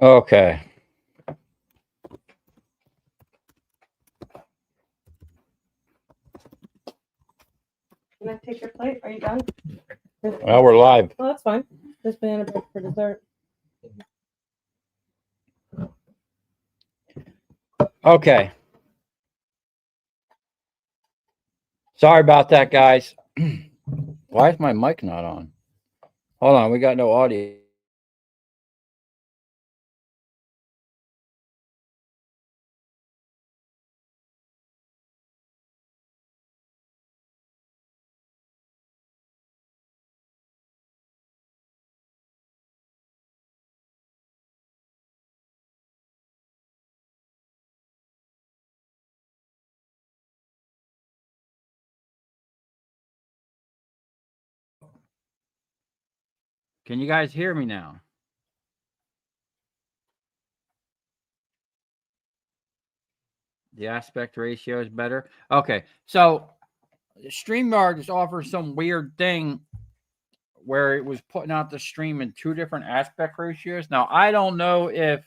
Okay. Can I take your plate? Are you done? Well, we're live. Well, that's fine. Just banana bread for dessert. Okay. Sorry about that, guys. Why is my mic not on? Hold on, we got no audio. Can you guys hear me now? The aspect ratio is better. Okay, so StreamYard is offering some weird thing where it was putting out the stream in two different aspect ratios. Now I don't know if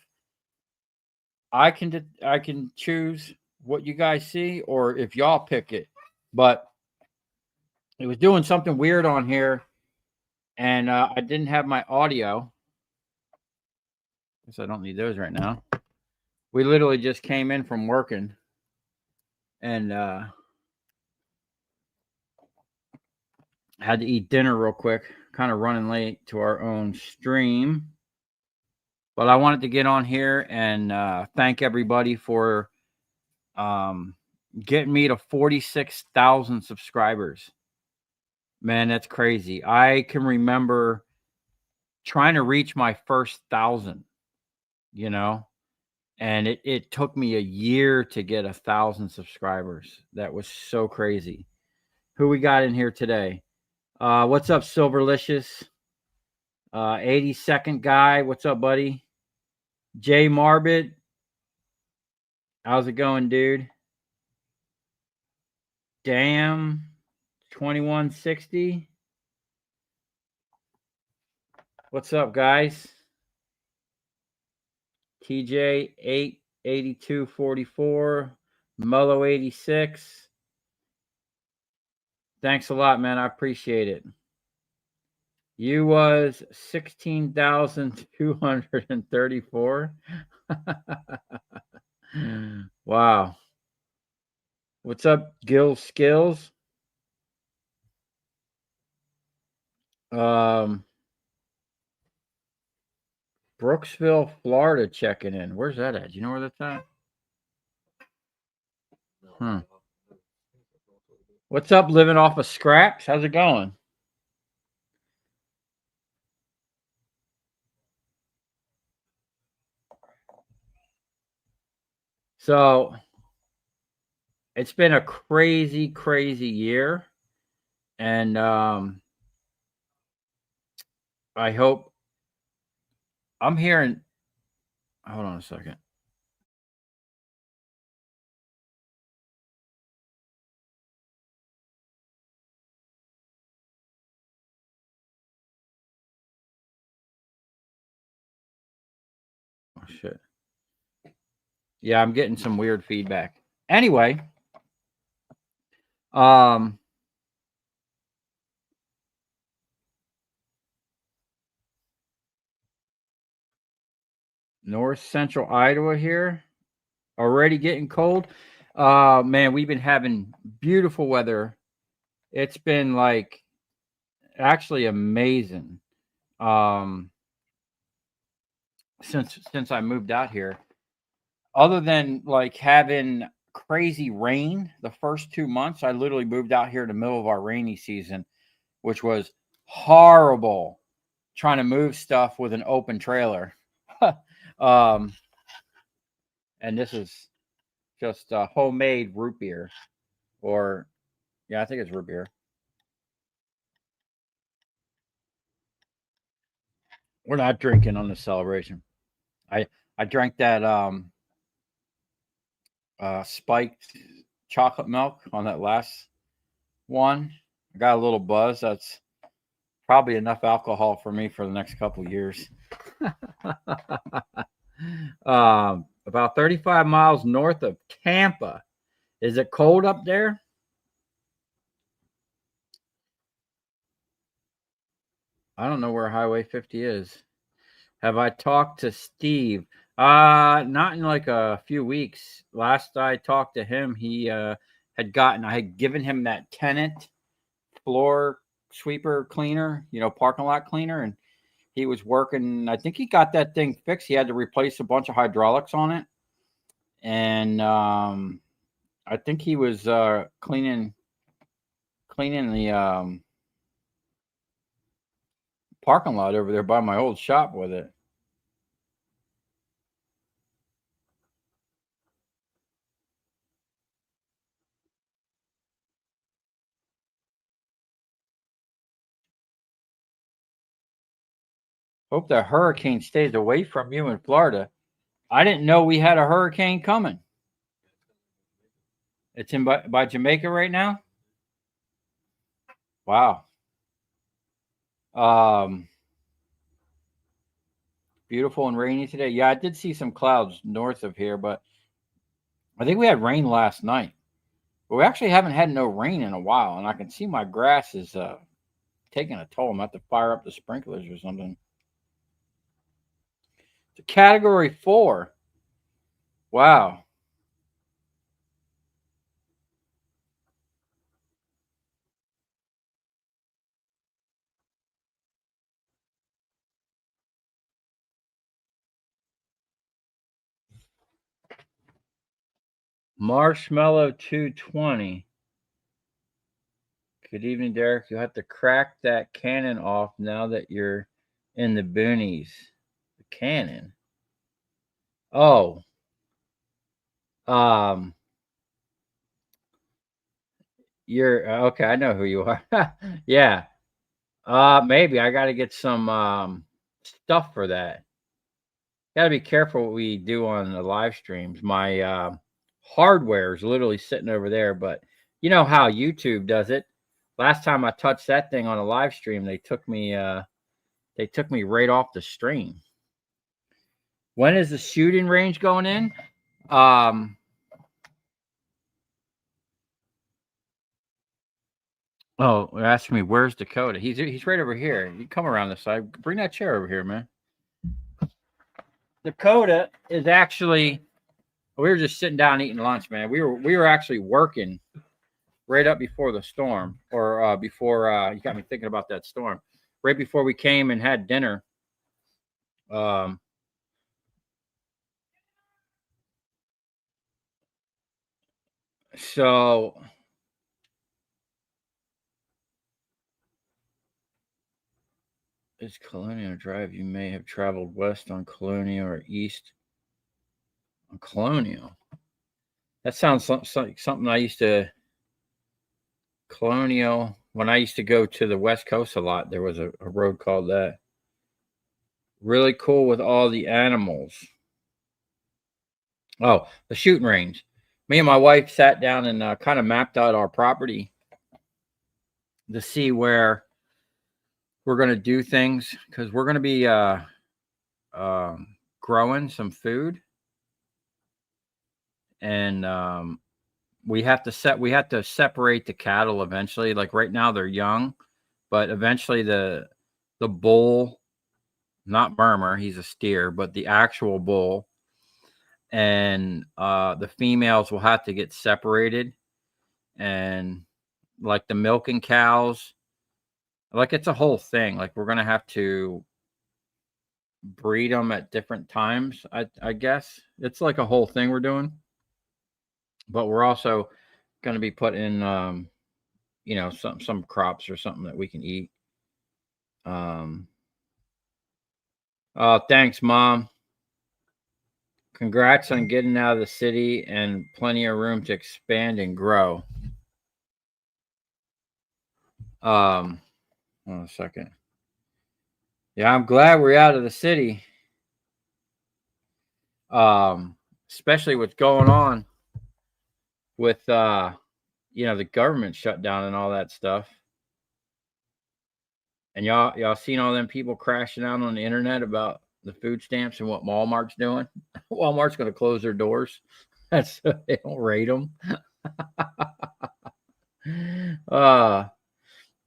I can choose what you guys see or if y'all pick it, but it was doing something weird on here, and I didn't have my audio. Guess I don't need those right now. We literally just came in from working, and had to eat dinner real quick. Kind of running late to our own stream, but I wanted to get on here and thank everybody for getting me to 46,000 subscribers. Man, that's crazy. I can remember trying to reach my first 1,000, you know, and it took me a year to get 1,000 subscribers. That was so crazy. Who we got in here today? What's up, Silverlicious? 82nd guy. What's up, buddy? Jay Marbit. How's it going, dude? Damn. 2160. What's up, guys? TJ 88244. Mullo 86. Thanks a lot, man. I appreciate it. You was 16,234. Wow. What's up, Gil Skills? Brooksville, Florida, checking in. Where's that at? Do you know where that's at? What's up, living off of scraps? How's it going? So it's been a crazy, crazy year. And I hope I'm hearing. Hold on a second. Oh, shit. Yeah, I'm getting some weird feedback. Anyway, North Central Iowa here. Already getting cold. Man, we've been having beautiful weather. It's been like actually amazing. Since I moved out here. Other than like having crazy rain the first 2 months, I literally moved out here in the middle of our rainy season, which was horrible trying to move stuff with an open trailer. And this is just homemade root beer, or yeah, I think it's root beer. We're not drinking on the celebration. I drank that spiked chocolate milk on that last one. I got a little buzz. That's probably enough alcohol for me for the next couple years. About 35 miles north of Tampa. Is it cold up there? I don't know where Highway 50 is. Have I talked to Steve? Not in like a few weeks. Last I talked to him, he I had given him that tenant floor sweeper cleaner, parking lot cleaner, and he was working. I think he got that thing fixed. He had to replace a bunch of hydraulics on it, and I think he was cleaning the parking lot over there by my old shop with it. Hope the hurricane stays away from you in Florida. I didn't know we had a hurricane coming. It's in by Jamaica right now. Wow. Beautiful and rainy today. Yeah, I did see some clouds north of here, but I think we had rain last night. But we actually haven't had no rain in a while, and I can see my grass is taking a toll. I'm going to have to fire up the sprinklers or something. It's a category 4. Wow. Marshmallow 220. Good evening, Derek. You have to crack that cannon off now that you're in the boonies. The cannon. Oh. You're okay. I know who you are. Yeah. Maybe I got to get some stuff for that. Got to be careful what we do on the live streams. My hardware is literally sitting over there, but you know how YouTube does it. Last time I touched that thing on a live stream, they took me right off the stream. When is the shooting range going in? Oh, they're asking me where's Dakota. He's right over here. You come around this side. Bring that chair over here, man. Dakota is actually. We were just sitting down eating lunch, man. We were actually working right up before the storm, or before you got me thinking about that storm. Right before we came and had dinner. So it's Colonial Drive. You may have traveled west on Colonial or east on Colonial. That sounds like something I used to. Colonial. When I used to go to the West Coast a lot, there was a road called that. Really cool with all the animals. Oh, the shooting range. Me and my wife sat down and kind of mapped out our property to see where we're going to do things, because we're going to be growing some food, and we have to separate the cattle eventually. Like right now they're young, but eventually the bull, not Murmur, he's a steer, but the actual bull, and the females will have to get separated, and like the milking cows, like it's a whole thing. Like we're gonna have to breed them at different times. I guess it's like a whole thing we're doing, but we're also going to be putting some crops or something that we can eat. Oh, thanks, Mom. Congrats on getting out of the city and plenty of room to expand and grow. Hold on a second. Yeah, I'm glad we're out of the city. Especially what's going on with the government shutdown and all that stuff. And y'all seen all them people crashing out on the internet about the food stamps and what Walmart's doing. Walmart's going to close their doors. That's so they don't rate them.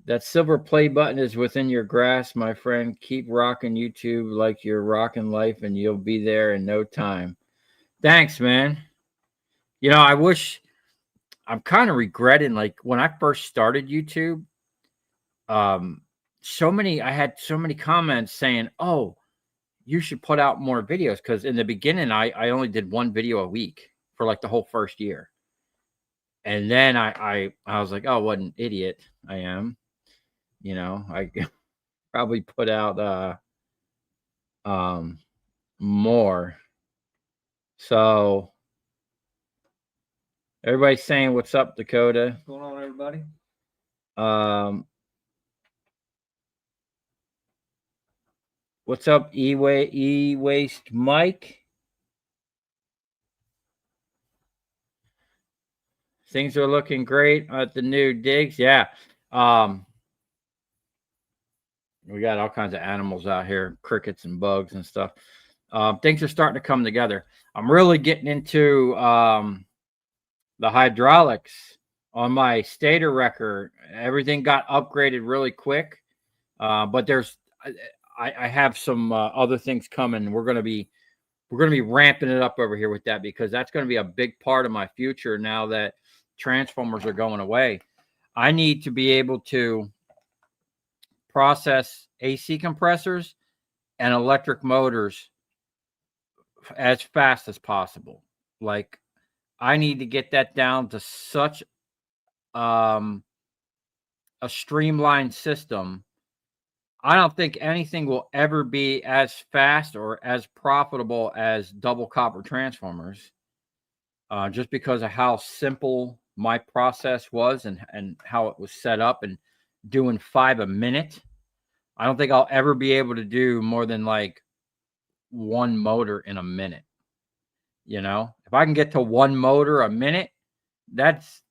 That silver play button is within your grasp, my friend. Keep rocking YouTube like you're rocking life, and you'll be there in no time. Thanks, man. You know, I wish I'm kind of regretting, like when I first started YouTube, I had so many comments saying, "Oh, you should put out more videos." Because in the beginning, I only did one video a week for like the whole first year. And then I was like, oh, what an idiot I am. You know, I probably put out more. So everybody's saying what's up, Dakota. What's going on, everybody? What's up, E-Waste Mike? Things are looking great at the new digs. Yeah. We got all kinds of animals out here, crickets and bugs and stuff. Things are starting to come together. I'm really getting into the hydraulics on my stator wrecker. Everything got upgraded really quick, but I have some other things coming. We're gonna be ramping it up over here with that, because that's going to be a big part of my future now that transformers are going away. I need to be able to process AC compressors and electric motors as fast as possible. Like, I need to get that down to such a streamlined system. I don't think anything will ever be as fast or as profitable as double copper transformers, just because of how simple my process was and how it was set up, and doing 5 a minute. I don't think I'll ever be able to do more than like 1 motor in a minute. You know, if I can get to 1 motor a minute, that's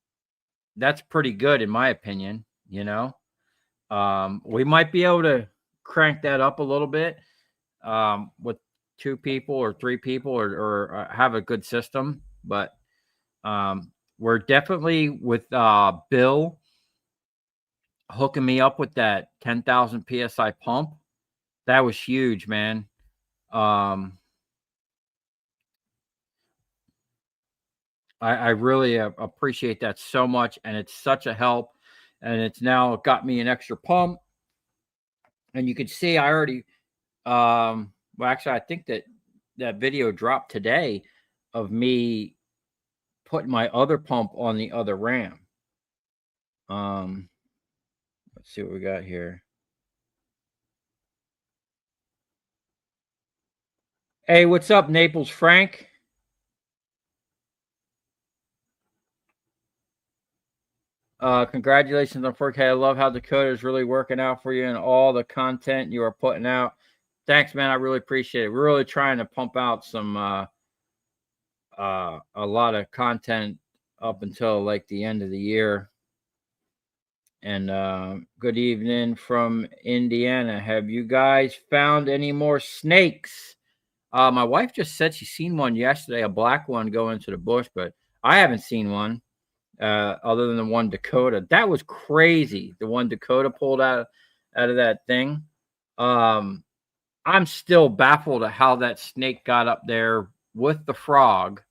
pretty good in my opinion. You know, we might be able to crank that up a little bit with 2 people or 3 people, or have a good system. But we're definitely with Bill hooking me up with that 10,000 PSI pump. That was huge, man. I really appreciate that so much, and it's such a help. And it's now got me an extra pump. And you can see I already, well, actually, I think that video dropped today of me putting my other pump on the other ram. Let's see what we got here. Hey, what's up, Naples Frank? Congratulations on 4K. I love how Dakota is really working out for you and all the content you are putting out. Thanks, man. I really appreciate it. We're really trying to pump out some a lot of content up until like the end of the year. And good evening from Indiana. Have you guys found any more snakes? My wife just said she seen one yesterday, a black one go into the bush, but I haven't seen one. Other than the one Dakota. That was crazy. The one Dakota pulled out of that thing. I'm still baffled at how that snake got up there with the frog.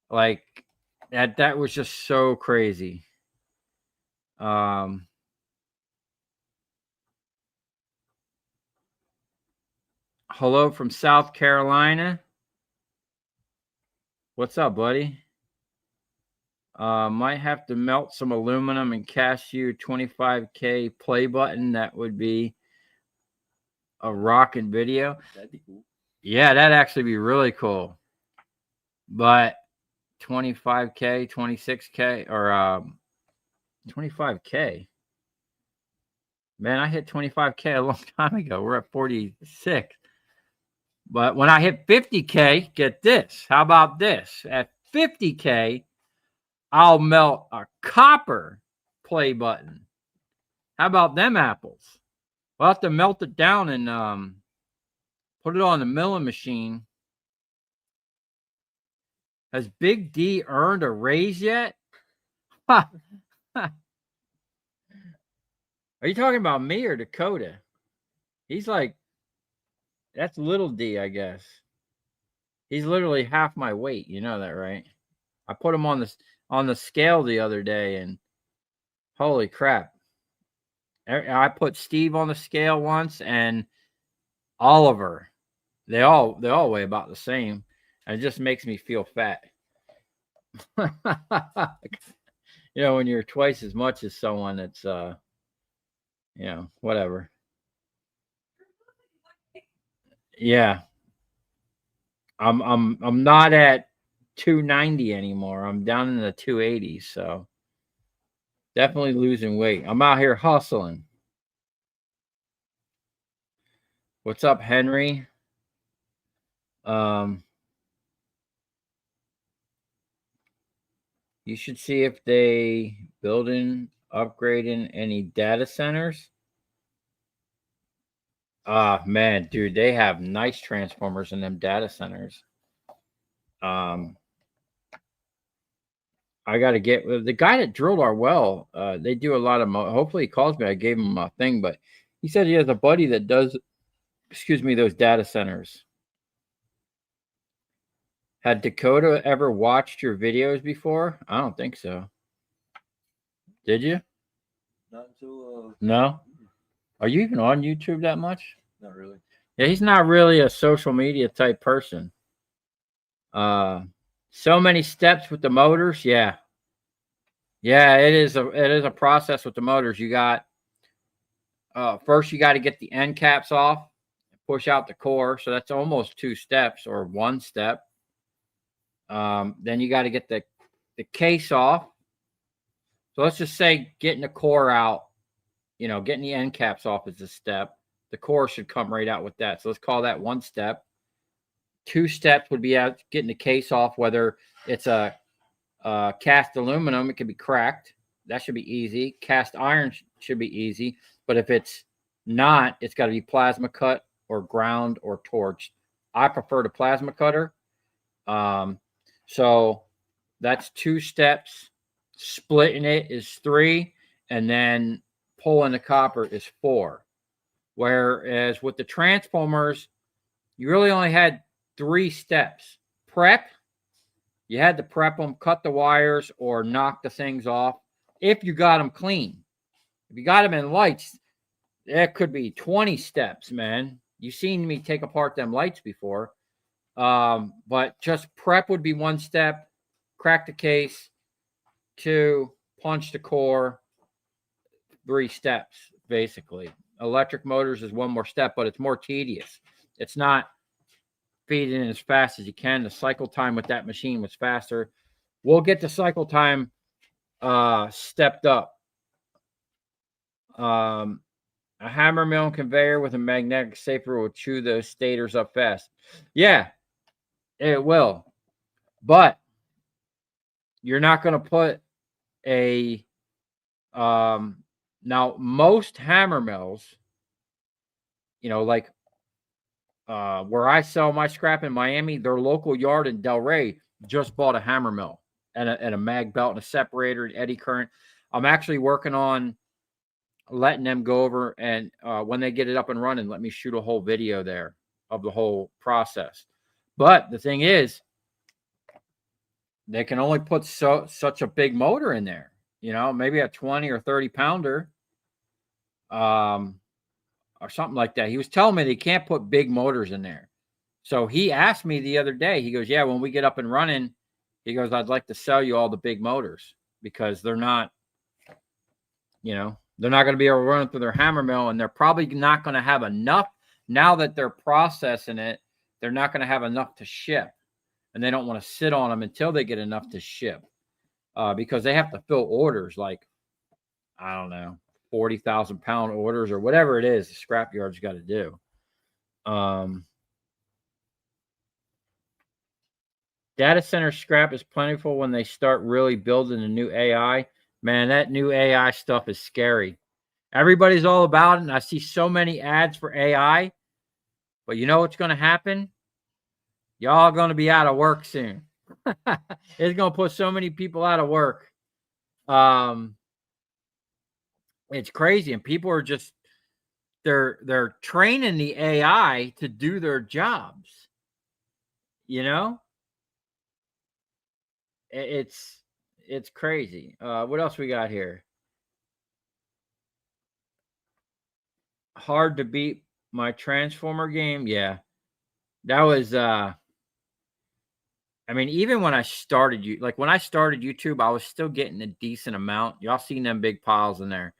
Like, that was just so crazy. Hello from South Carolina. What's up, buddy? Might have to melt some aluminum and cast you 25K play button. That would be a rockin' video. That'd be cool. Yeah, that'd actually be really cool. But 25K, 26K, or 25K. Man, I hit 25K a long time ago. We're at 46. But when I hit 50K, get this. How about this? At 50K, I'll melt a copper play button. How about them apples? We'll have to melt it down and Put it on the milling machine. Has Big D earned a raise yet? Ha. Are you talking about me or Dakota? He's like, that's little D, I guess. He's literally half my weight. You know that, right? I put him on the scale the other day, and holy crap. I put Steve on the scale once and Oliver. They all weigh about the same. And it just makes me feel fat. You know, when you're twice as much as someone that's you know, whatever. Yeah. I'm not at 290 anymore. I'm down in the 280s, so definitely losing weight. I'm out here hustling. What's up, Henry? You should see if they building, upgrading any data centers. Man, dude, they have nice transformers in them data centers. I got to get the guy that drilled our well. They do a lot of. Hopefully, he calls me. I gave him a thing, but he said he has a buddy that does. Excuse me, those data centers. Had Dakota ever watched your videos before? I don't think so. Did you? Not until No. Are you even on YouTube that much? not really. Yeah, he's not really a social media type person. So many steps with the motors. Yeah. Yeah, it is a process with the motors. You got first you got to get the end caps off, push out the core. So that's almost 2 steps or 1 step. Then you got to get the case off. So let's just say getting the core out, you know, getting the end caps off is a step. The core should come right out with that. So let's call that 1 step. 2 steps would be out getting the case off, whether it's a cast aluminum, it could be cracked. That should be easy. Cast iron should be easy. But if it's not, it's got to be plasma cut or ground or torched. I prefer the plasma cutter. So that's 2 steps. Splitting it is 3. And then pulling the copper is 4. Whereas with the transformers, you really only had 3 steps. Prep, you had to prep them, cut the wires, or knock the things off if you got them clean. If you got them in lights, that could be 20 steps, man. You've seen me take apart them lights before. But just prep would be 1 step, crack the case, 2, punch the core, 3 steps, basically. Electric motors is 1 more step, but it's more tedious. It's not feeding as fast as you can. The cycle time with that machine was faster. We'll get the cycle time stepped up. A hammer mill conveyor with a magnetic safer will chew the stators up fast. Yeah, it will. But you're not going to put a now most hammer mills, you know, like where I sell my scrap in Miami, their local yard in Delray just bought a hammer mill and a mag belt and a separator and eddy current. I'm actually working on letting them go over and when they get it up and running, let me shoot a whole video there of the whole process. But the thing is, they can only put such a big motor in there, you know, maybe a 20 or 30 pounder. Or something like that. He was telling me they can't put big motors in there. So he asked me the other day, he goes, yeah, when we get up and running, he goes, I'd like to sell you all the big motors because they're not, you know, they're not going to be able to run through their hammer mill, and they're probably not going to have enough. Now that they're processing it, they're not going to have enough to ship, and they don't want to sit on them until they get enough to ship because they have to fill orders like, I don't know, 40,000 pound orders or whatever it is the scrapyard's got to do. Data center scrap is plentiful when they start really building the new AI. Man, that new AI stuff is scary. Everybody's all about it, and I see so many ads for AI. But you know what's going to happen? Y'all going to be out of work soon. It's going to put so many people out of work. It's crazy, and people are just they're training the AI to do their jobs. You know, it's crazy. What else we got here? Hard to beat my Transformer game. Yeah, that was. I mean, even when I started when I started YouTube, I was still getting a decent amount. Y'all seen them big piles in there,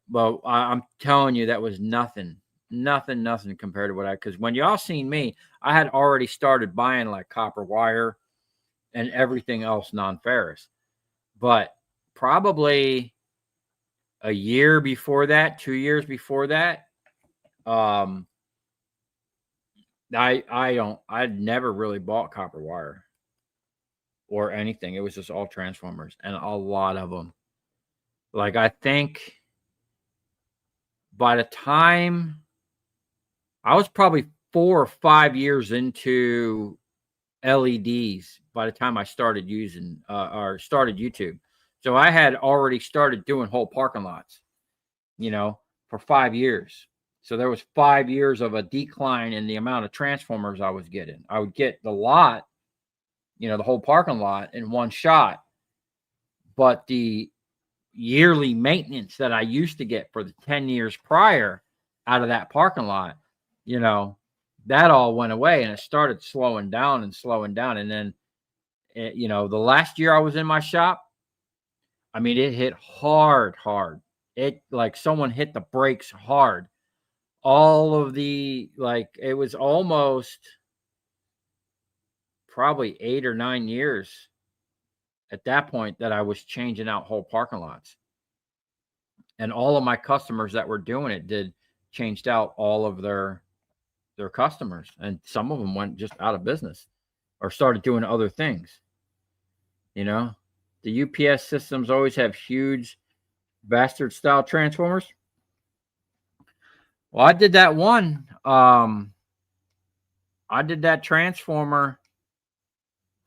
but I'm telling you, that was nothing compared to because when y'all seen me, I had already started buying like copper wire and everything else non-ferrous. But probably a year before that, 2 years before that, I'd never really bought copper wire or anything. It was just all transformers, and a lot of them. Like, I think by the time I was probably 4 or 5 years into LEDs by the time I started using or started YouTube. So I had already started doing whole parking lots, for 5 years. So there was 5 years of a decline in the amount of transformers I was getting. I would get the lot, the whole parking lot in one shot. But the yearly maintenance that I used to get for the 10 years prior out of that parking lot, that all went away, and it started slowing down. And then, the last year I was in my shop, I mean, it hit hard. It like someone hit the brakes hard. All of it was almost probably 8 or 9 years at that point that I was changing out whole parking lots. And all of my customers that were doing it changed out all of their customers, and some of them went just out of business or started doing other things. The UPS systems always have huge bastard style transformers. Well, I did that one. I did that transformer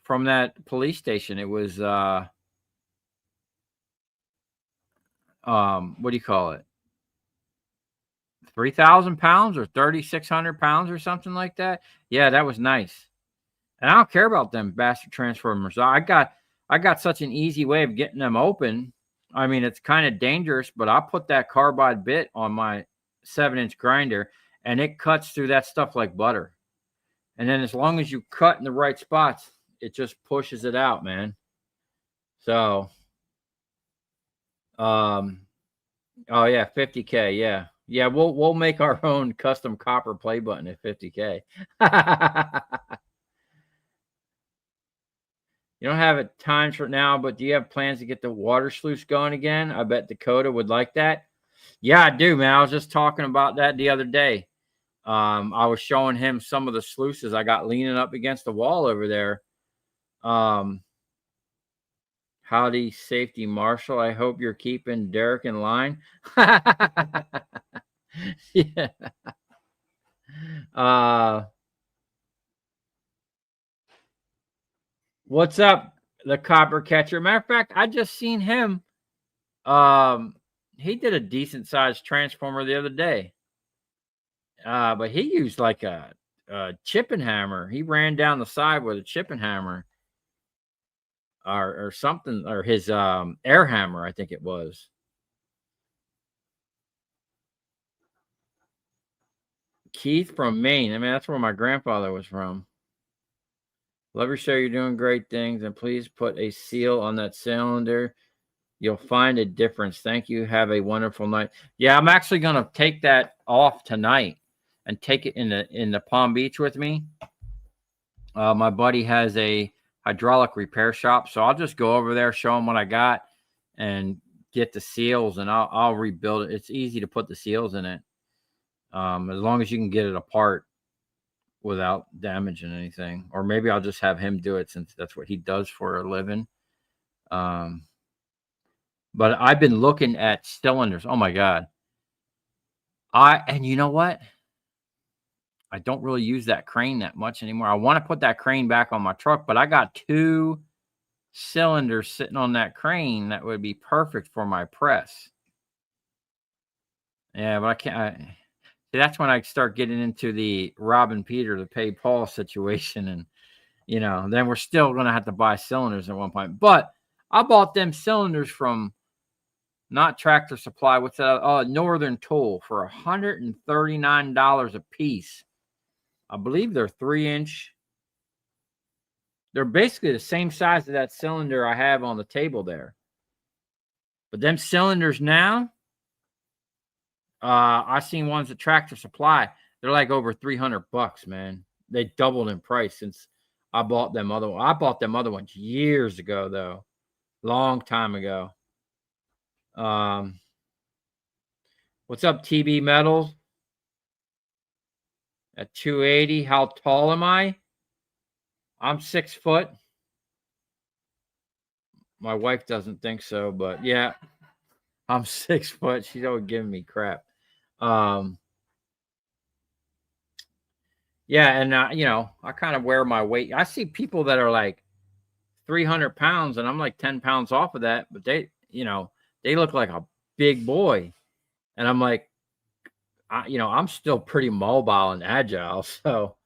from that police station. It was what do you call it? 3,000 pounds or 3,600 pounds or something like that. Yeah, that was nice. And I don't care about them bastard transformers. I got such an easy way of getting them open. I mean, it's kind of dangerous, but I'll put that carbide bit on my 7-inch grinder, and it cuts through that stuff like butter. And then as long as you cut in the right spots, it just pushes it out, man. So, oh yeah, 50K, yeah. Yeah, we'll make our own custom copper play button at 50K. You don't have it timed for now, but do you have plans to get the water sluice going again? I bet Dakota would like that. Yeah, I do, man. I was just talking about that the other day. I was showing him some of the sluices I got leaning up against the wall over there. Howdy, Safety Marshal. I hope you're keeping Derek in line. Yeah. What's up, the Copper Catcher? Matter of fact, I just seen him. He did a decent sized transformer the other day. But he used like a chipping hammer. He ran down the side with a chipping hammer. Or something, or his air hammer, I think it was. Keith from Maine. I mean, that's where my grandfather was from. Love your show. You're doing great things, and please put a seal on that cylinder. You'll find a difference. Thank you. Have a wonderful night. Yeah, I'm actually gonna take that off tonight and take it in the Palm Beach with me. My buddy has a hydraulic repair shop, so I'll just go over there, show him what I got, and get the seals, and I'll rebuild it. It's easy to put the seals in it, as long as you can get it apart without damaging anything. Or maybe I'll just have him do it, since that's what he does for a living. But I've been looking at cylinders. Oh my God. And you know what? I don't really use that crane that much anymore. I want to put that crane back on my truck, but I got 2 cylinders sitting on that crane that would be perfect for my press. Yeah, but I can't. See, that's when I start getting into the robbing Peter to pay Paul situation, and then we're still gonna have to buy cylinders at one point. But I bought them cylinders from not Tractor Supply. What's that? Northern Tool for $139 a piece. I believe they're 3-inch. They're basically the same size as that cylinder I have on the table there. But them cylinders now, I seen ones at Tractor Supply. They're like over $300, man. They doubled in price since I bought them other ones. I bought them other ones years ago, though. Long time ago. What's up, TB Metals? At 280, how tall am I? I'm 6 foot. My wife doesn't think so, but yeah, I'm 6 foot. She's always giving me crap. Yeah, and I kind of wear my weight. I see people that are like 300 pounds, and I'm like 10 pounds off of that, but they look like a big boy, and I'm like, I'm still pretty mobile and agile. So,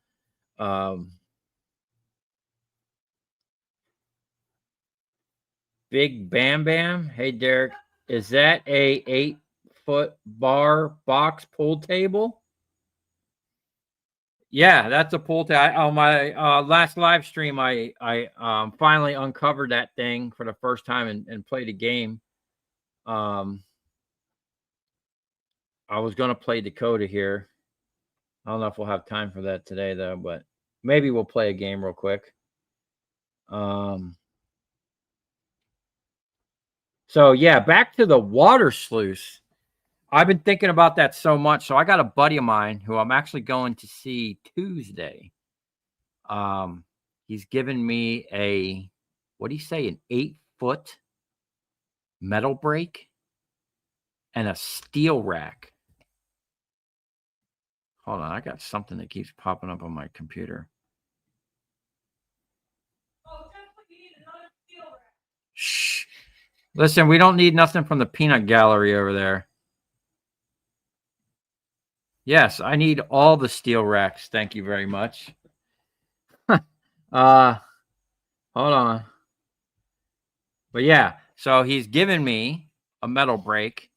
Big Bam Bam. Hey, Derek, is that a 8-foot bar box pool table? Yeah, that's a pool table. On my last live stream, I finally uncovered that thing for the first time and played a game. I was going to play Dakota here. I don't know if we'll have time for that today, though, but maybe we'll play a game real quick. So, yeah, back to the water sluice. I've been thinking about that so much. So I got a buddy of mine who I'm actually going to see Tuesday. He's given me an 8-foot metal brake and a steel rack. Hold on, I got something that keeps popping up on my computer. Shh. Listen, we don't need nothing from the peanut gallery over there. Yes, I need all the steel racks. Thank you very much. Hold on. But yeah, so he's given me a metal brake.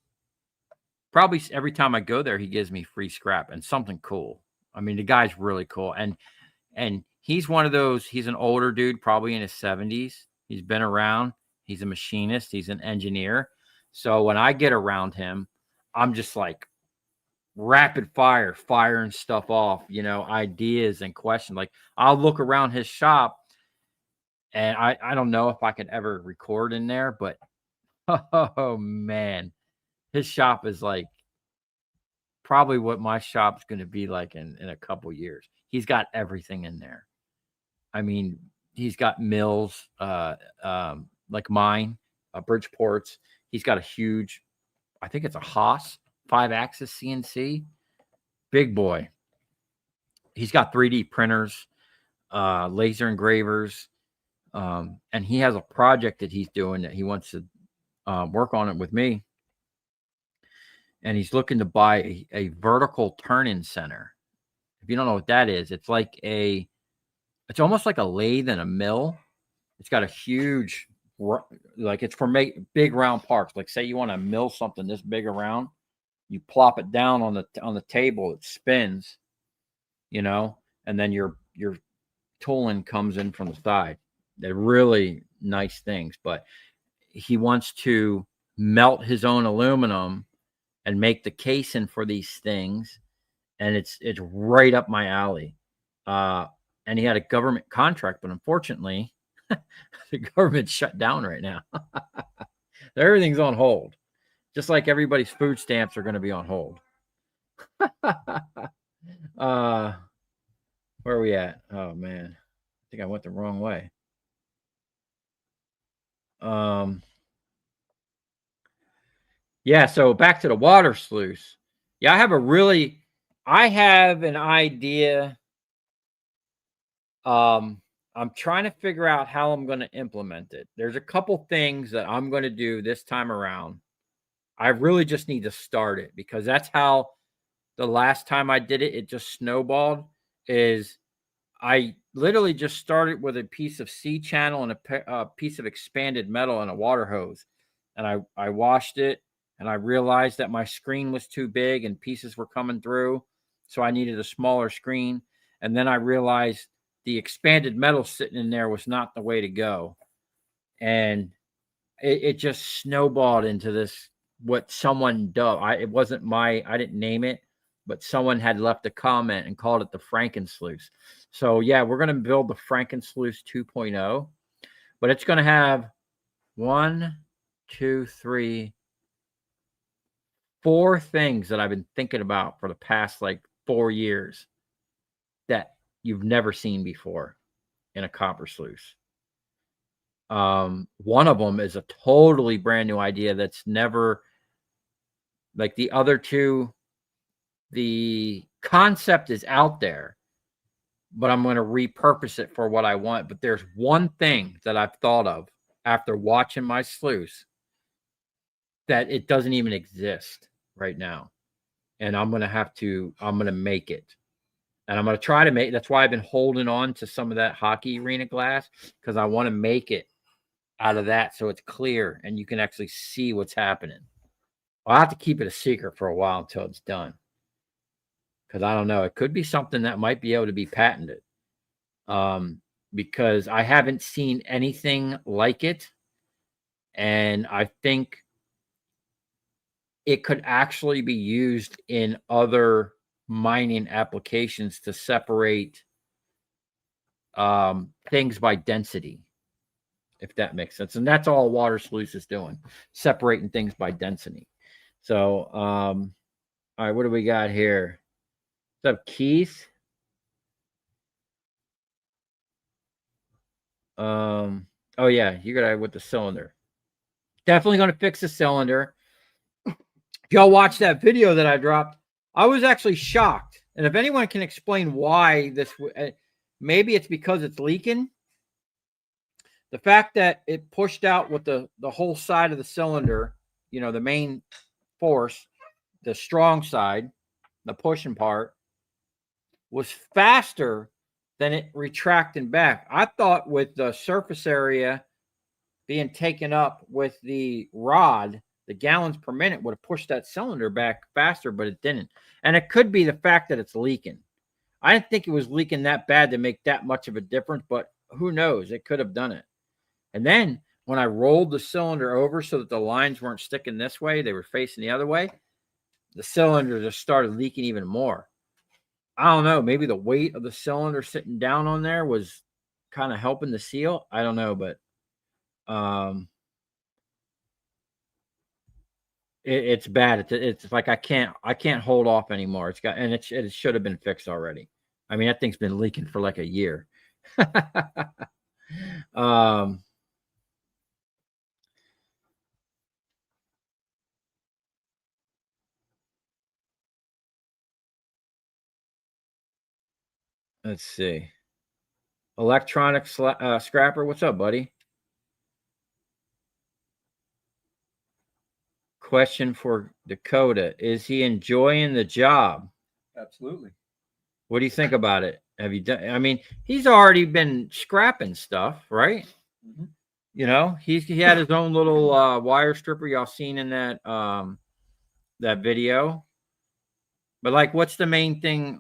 Probably every time I go there, he gives me free scrap and something cool. I mean, the guy's really cool. And he's one of those, he's an older dude, probably in his 70s. He's been around. He's a machinist. He's an engineer. So when I get around him, I'm just like rapid fire, firing stuff off, ideas and questions. Like I'll look around his shop and I don't know if I could ever record in there, but oh man, his shop is like probably what my shop's going to be like in a couple years. He's got everything in there. I mean, he's got mills, like mine, Bridgeport's. He's got a huge, I think it's a Haas 5-axis CNC. Big boy. He's got 3D printers, laser engravers, and he has a project that he's doing that he wants to work on it with me. And he's looking to buy a vertical turn-in center. If you don't know what that is, it's almost like a lathe and a mill. It's got a huge, like it's for big round parts. Like say you want to mill something this big around, you plop it down on the table, it spins, and then your tooling comes in from the side. They're really nice things, but he wants to melt his own aluminum and make the casing for these things, and it's right up my alley. And he had a government contract, but unfortunately, the government's shut down right now. Everything's on hold, just like everybody's food stamps are going to be on hold. Where are we at? Oh man, I think I went the wrong way. Yeah, so back to the water sluice. Yeah, I have a really I have an idea. I'm trying to figure out how I'm going to implement it. There's a couple things that I'm going to do this time around. I really just need to start it because that's how the last time I did it, it just snowballed. Is I literally just started with a piece of C channel and a piece of expanded metal and a water hose, and I washed it, and I realized that my screen was too big and pieces were coming through, so I needed a smaller screen. And then I realized the expanded metal sitting in there was not the way to go, and it just snowballed into this what someone dubbed. It wasn't my. I didn't name it, but someone had left a comment and called it the Frankensluice. So yeah, we're gonna build the Frankensluice 2.0, but it's gonna have 1, 2, 3, 4 things that I've been thinking about for the past like 4 years that you've never seen before in a copper sluice. One of them is a totally brand new idea that's never, like the other two, the concept is out there, but I'm going to repurpose it for what I want. But there's one thing that I've thought of after watching my sluice that it doesn't even exist right now. And I'm going to make it. And I'm going to try to make, that's why I've been holding on to some of that hockey arena glass, because I want to make it out of that so it's clear and you can actually see what's happening. I'll have to keep it a secret for a while until it's done, because I don't know. It could be something that might be able to be patented, because I haven't seen anything like it. And I think it could actually be used in other mining applications to separate things by density, if that makes sense. And that's all water sluice is doing, separating things by density. So, all right, what do we got here? What's up, Keith? Oh yeah, you got it with the cylinder. Definitely going to fix the cylinder. Y'all watch that video that I dropped. I was actually shocked. And if anyone can explain why this, maybe it's because it's leaking. The fact that it pushed out with the whole side of the cylinder, the main force, the strong side, the pushing part, was faster than it retracting back. I thought with the surface area being taken up with the rod, the gallons per minute would have pushed that cylinder back faster, but it didn't. And it could be the fact that it's leaking. I didn't think it was leaking that bad to make that much of a difference, but who knows? It could have done it. And then when I rolled the cylinder over so that the lines weren't sticking this way, they were facing the other way, the cylinder just started leaking even more. I don't know. Maybe the weight of the cylinder sitting down on there was kind of helping the seal. I don't know, but it's bad. It's like I can't hold off anymore. It should have been fixed already. I mean, that thing's been leaking for like a year. Let's see. Electronic Scrapper, what's up, buddy? Question for Dakota: is he enjoying the job? Absolutely. What do you think about it? Have you done? I mean, he's already been scrapping stuff, right? Mm-hmm. He had his own little wire stripper y'all seen in that that video. But like, what's the main thing?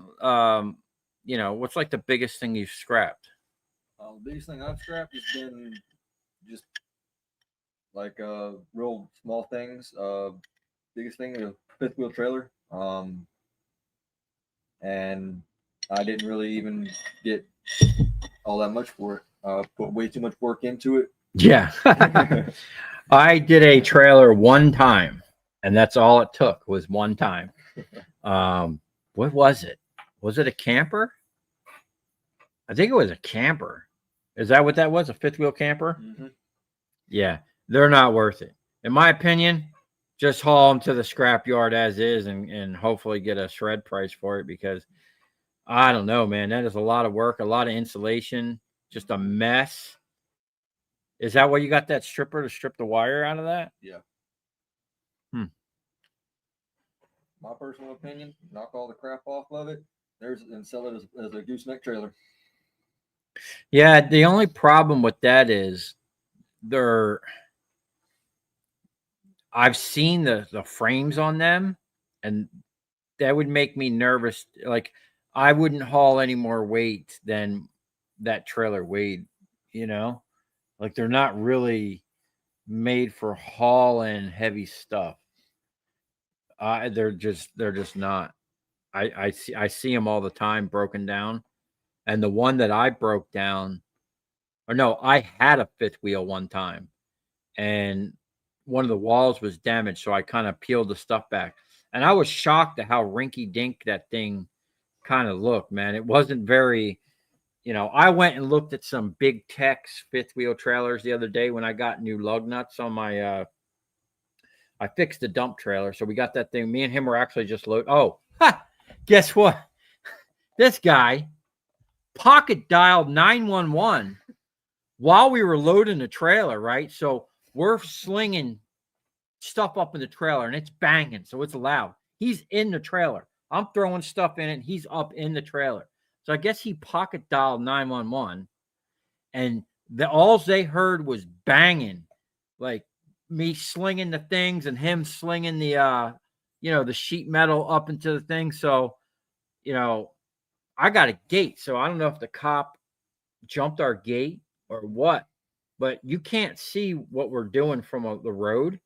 What's like the biggest thing you've scrapped? The biggest thing I've scrapped has been just like real small things. Biggest thing is a fifth wheel trailer. And I didn't really even get all that much for it. Put way too much work into it. Yeah. I did a trailer one time, and that's all it took was one time. What was it? Was it a camper? I think it was a camper. Is that what that was? A fifth wheel camper? Mm-hmm. Yeah. They're not worth it. In my opinion, just haul them to the scrap yard as is and hopefully get a shred price for it, because I don't know, man. That is a lot of work, a lot of insulation, just a mess. Is that why you got that stripper to strip the wire out of that? Yeah. Hmm. My personal opinion, knock all the crap off of it, and sell it as a gooseneck trailer. Yeah, the only problem with that is I've seen the frames on them, and that would make me nervous. Like, I wouldn't haul any more weight than that trailer weighed, you know? Like, they're not really made for hauling heavy stuff. They're just not. I see them all the time broken down. And the one that I broke down, or no, I had a fifth wheel one time, and one of the walls was damaged, so I kind of peeled the stuff back. And I was shocked at how rinky dink that thing kind of looked, man. It wasn't very, I went and looked at some Big Tex fifth wheel trailers the other day when I got new lug nuts on my I fixed the dump trailer. So we got that thing. Me and him were actually just guess what? This guy pocket dialed 911 while we were loading the trailer, right? So we're slinging stuff up in the trailer and it's banging, so it's loud. He's in the trailer. I'm throwing stuff in it and he's up in the trailer. So I guess he pocket dialed 911, and all they heard was banging, like me slinging the things and him slinging the the sheet metal up into the thing. So, I got a gate, so I don't know if the cop jumped our gate or what, but you can't see what we're doing from the road.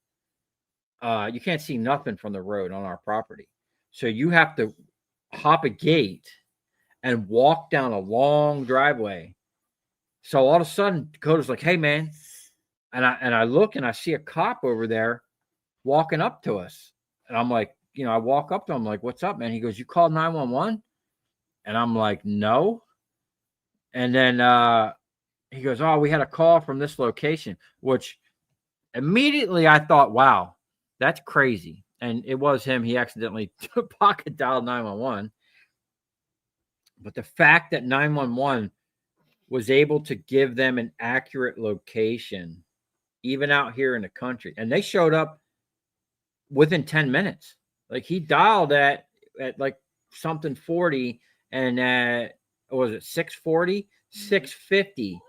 You can't see nothing from the road on our property. So you have to hop a gate and walk down a long driveway. So all of a sudden, Dakota's like, "Hey, man," and I look and I see a cop over there walking up to us, and I'm like, I walk up to him like, "What's up, man?" He goes, "You called 911?" And I'm like, "No." And then he goes, "Oh, we had a call from this location," which immediately I thought, "Wow, that's crazy." And it was him. He accidentally pocket dialed 911. But the fact that 911 was able to give them an accurate location, even out here in the country, and they showed up within 10 minutes. Like, he dialed at like something 40, and was it 640, 650?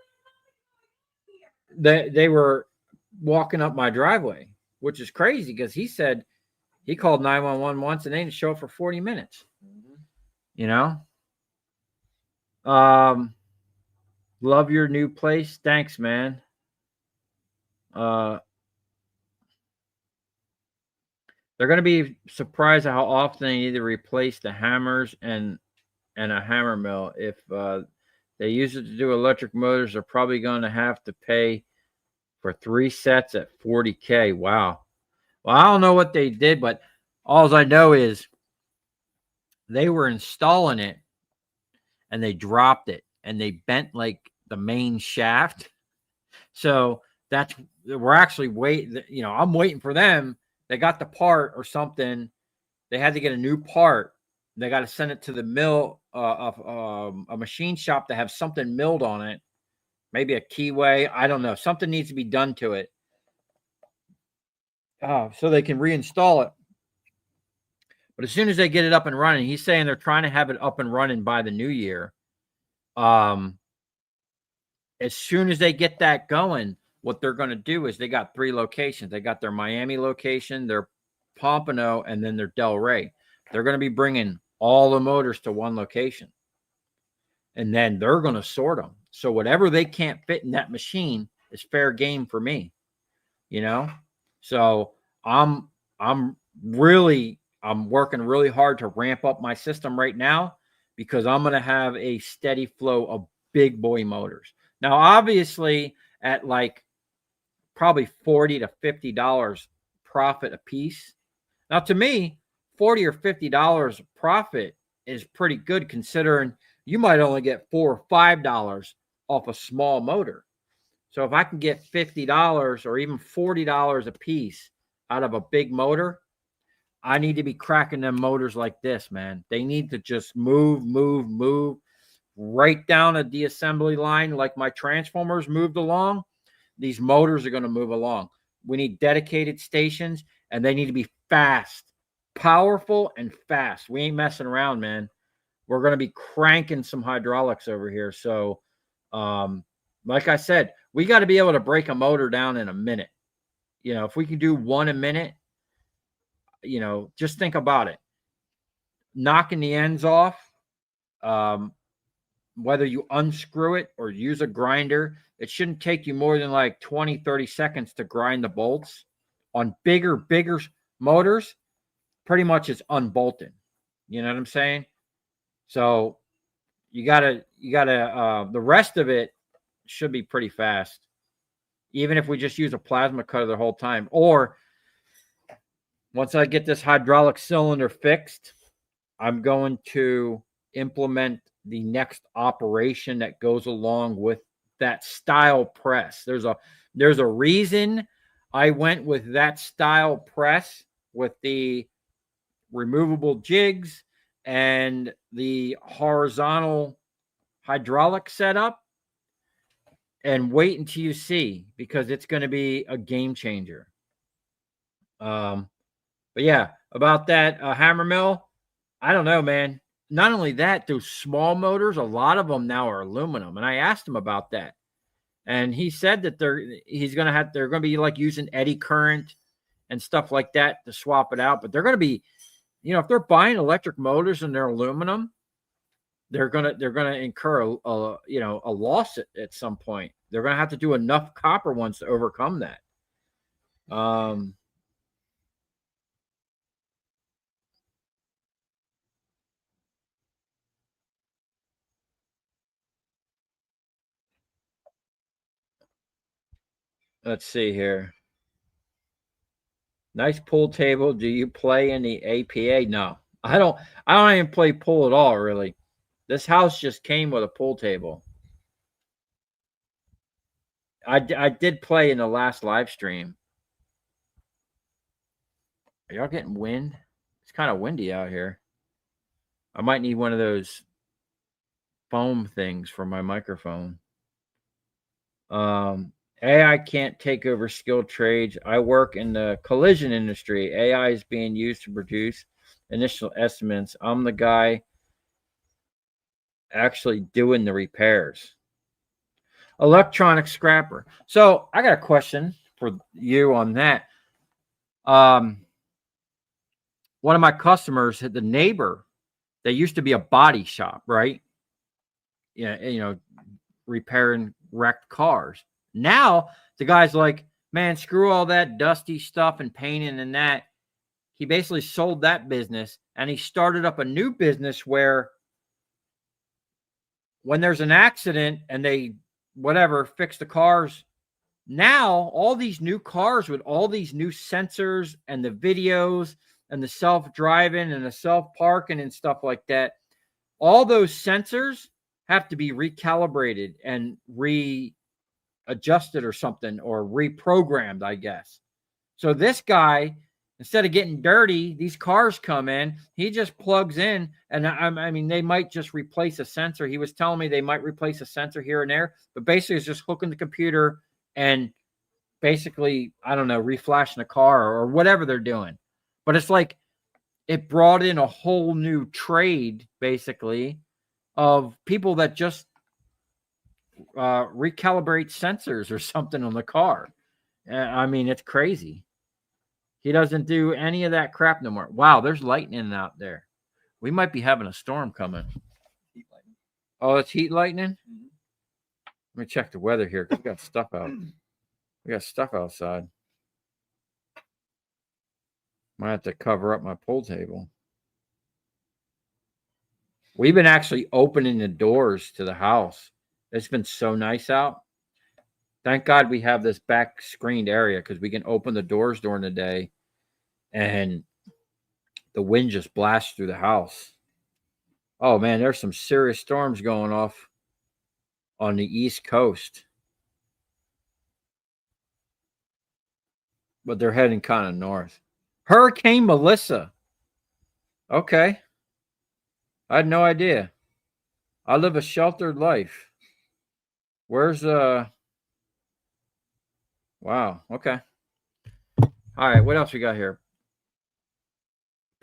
They were walking up my driveway, which is crazy because he said he called 911 once and they didn't show up for 40 minutes. Love your new place. Thanks, man. They're going to be surprised at how often they need to replace the hammers and a hammer mill. If they use it to do electric motors, they're probably going to have to pay for 3 sets at $40K. Wow. Well, I don't know what they did, but all I know is they were installing it and they dropped it and they bent like the main shaft. So we're actually waiting. I'm waiting for them. They got the part or something. They had to get a new part. They got to send it to the mill, a machine shop to have something milled on it. Maybe a keyway. I don't know. Something needs to be done to it. So they can reinstall it. But as soon as they get it up and running, he's saying they're trying to have it up and running by the new year. As soon as they get that going, what they're going to do is they got 3 locations. They got their Miami location, their Pompano, and then their Delray. They're going to be bringing all the motors to one location. And then they're going to sort them. So whatever they can't fit in that machine is fair game for me. So I'm working really hard to ramp up my system right now because I'm going to have a steady flow of big boy motors. Now, obviously, at like probably $40 to $50 profit a piece. Now, to me, $40 or $50 profit is pretty good considering you might only get $4 or $5 off a small motor. So if I can get $50 or even $40 a piece out of a big motor, I need to be cracking them motors like this, man. They need to just move right down a de-assembly line like my transformers moved along. These motors are going to move along. We need dedicated stations, and they need to be fast, powerful, and fast. We ain't messing around, man. We're going to be cranking some hydraulics over here. So, like I said, we got to be able to break a motor down in a minute. You know, if we can do one a minute, you know, just think about it. Knocking the ends off, whether you unscrew it or use a grinder, it shouldn't take you more than like 20, 30 seconds to grind the bolts. On bigger motors, pretty much it's unbolted. You know what I'm saying? So you gotta, the rest of it should be pretty fast. Even if we just use a plasma cutter the whole time. Or once I get this hydraulic cylinder fixed, I'm going to implement the next operation that goes along with that style press. There's a reason I went with that style press with the removable jigs and the horizontal hydraulic setup. And wait until you see, because it's going to be a game changer. But yeah, about that hammer mill, I don't know, man. Not only that, those small motors, a lot of them now are aluminum. And I asked him about that. And he said that they're going to be like using eddy current and stuff like that to swap it out. But they're going to be, you know, if they're buying electric motors and they're aluminum, they're going to incur a loss at some point. They're going to have to do enough copper ones to overcome that. Let's see here. Nice pool table. Do you play in the APA? No, I don't even play pool at all, really. This house just came with a pool table. I did play in the last live stream. Are y'all getting wind? It's kind of windy out here. I might need one of those foam things for my microphone. AI can't take over skilled trades. I work in the collision industry. AI is being used to produce initial estimates. I'm the guy actually doing the repairs. Electronic scrapper. So I got a question for you on that. One of my customers had the neighbor. They used to be a body shop, right? Yeah, you know, repairing wrecked cars. Now the guy's like, man, screw all that dusty stuff and painting and that. He basically sold that business and he started up a new business where when there's an accident and they fix the cars. Now all these new cars with all these new sensors and the videos and the self-driving and the self-parking and stuff like that, all those sensors have to be recalibrated and readjusted or something, or reprogrammed, I guess. So this guy, instead of getting dirty, these cars come in, he just plugs in, and I mean, they might just replace a sensor. He was telling me they might replace a sensor here and there, but basically it's just hooking the computer and basically, I don't know, reflashing a car or whatever they're doing. But it's like it brought in a whole new trade, basically, of people that just recalibrate sensors or something on the car. I mean, it's crazy. He doesn't do any of that crap no more. Wow, there's lightning out there. We might be having a storm coming. Heat lightning. Oh, it's heat lightning? Mhm. Let me check the weather here. We got stuff out. We got stuff outside. Might have to cover up my pool table. We've been actually opening the doors to the house. It's been so nice out. Thank God we have this back screened area because we can open the doors during the day and the wind just blasts through the house. Oh, man, there's some serious storms going off on the East Coast. but they're heading kind of north. Hurricane Melissa. Okay. I had no idea. I live a sheltered life. Where's wow, okay. All right, what else we got here?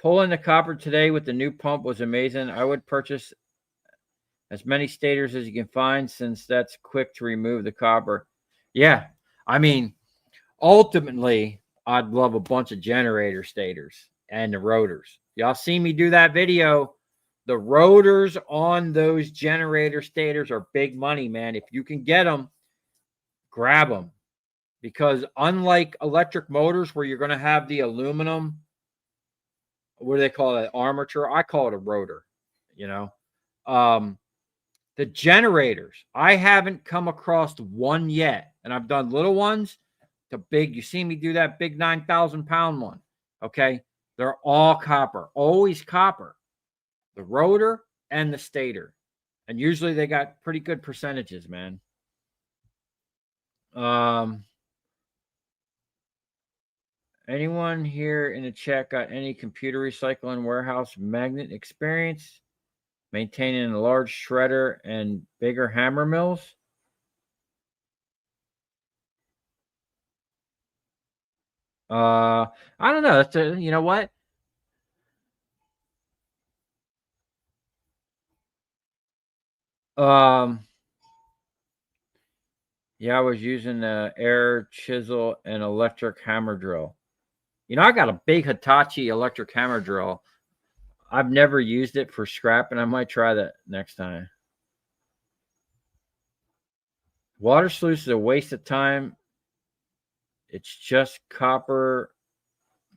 Pulling the copper today with the new pump was amazing. I would purchase as many stators as you can find since that's quick to remove the copper. Yeah, I mean, ultimately, I'd love a bunch of generator stators and the rotors. Y'all see me do that video. The rotors on those generator stators are big money, man. If you can get them, grab them. Because unlike electric motors where you're going to have the aluminum, what do they call it? Armature? I call it a rotor, you know. The generators, I haven't come across one yet. And I've done little ones to big. You see me do that big 9,000 pound one. Okay. They're all copper, always copper. The rotor and the stator. And usually they got pretty good percentages, man. Anyone here in the chat got any computer recycling warehouse magnet experience? Maintaining a large shredder and bigger hammer mills? I don't know. That's you know what? Yeah, I was using the air chisel and electric hammer drill. You know, I got a big Hitachi electric hammer drill. I've never used it for scrap, and I might try that next time. Water sluice is a waste of time. It's just copper.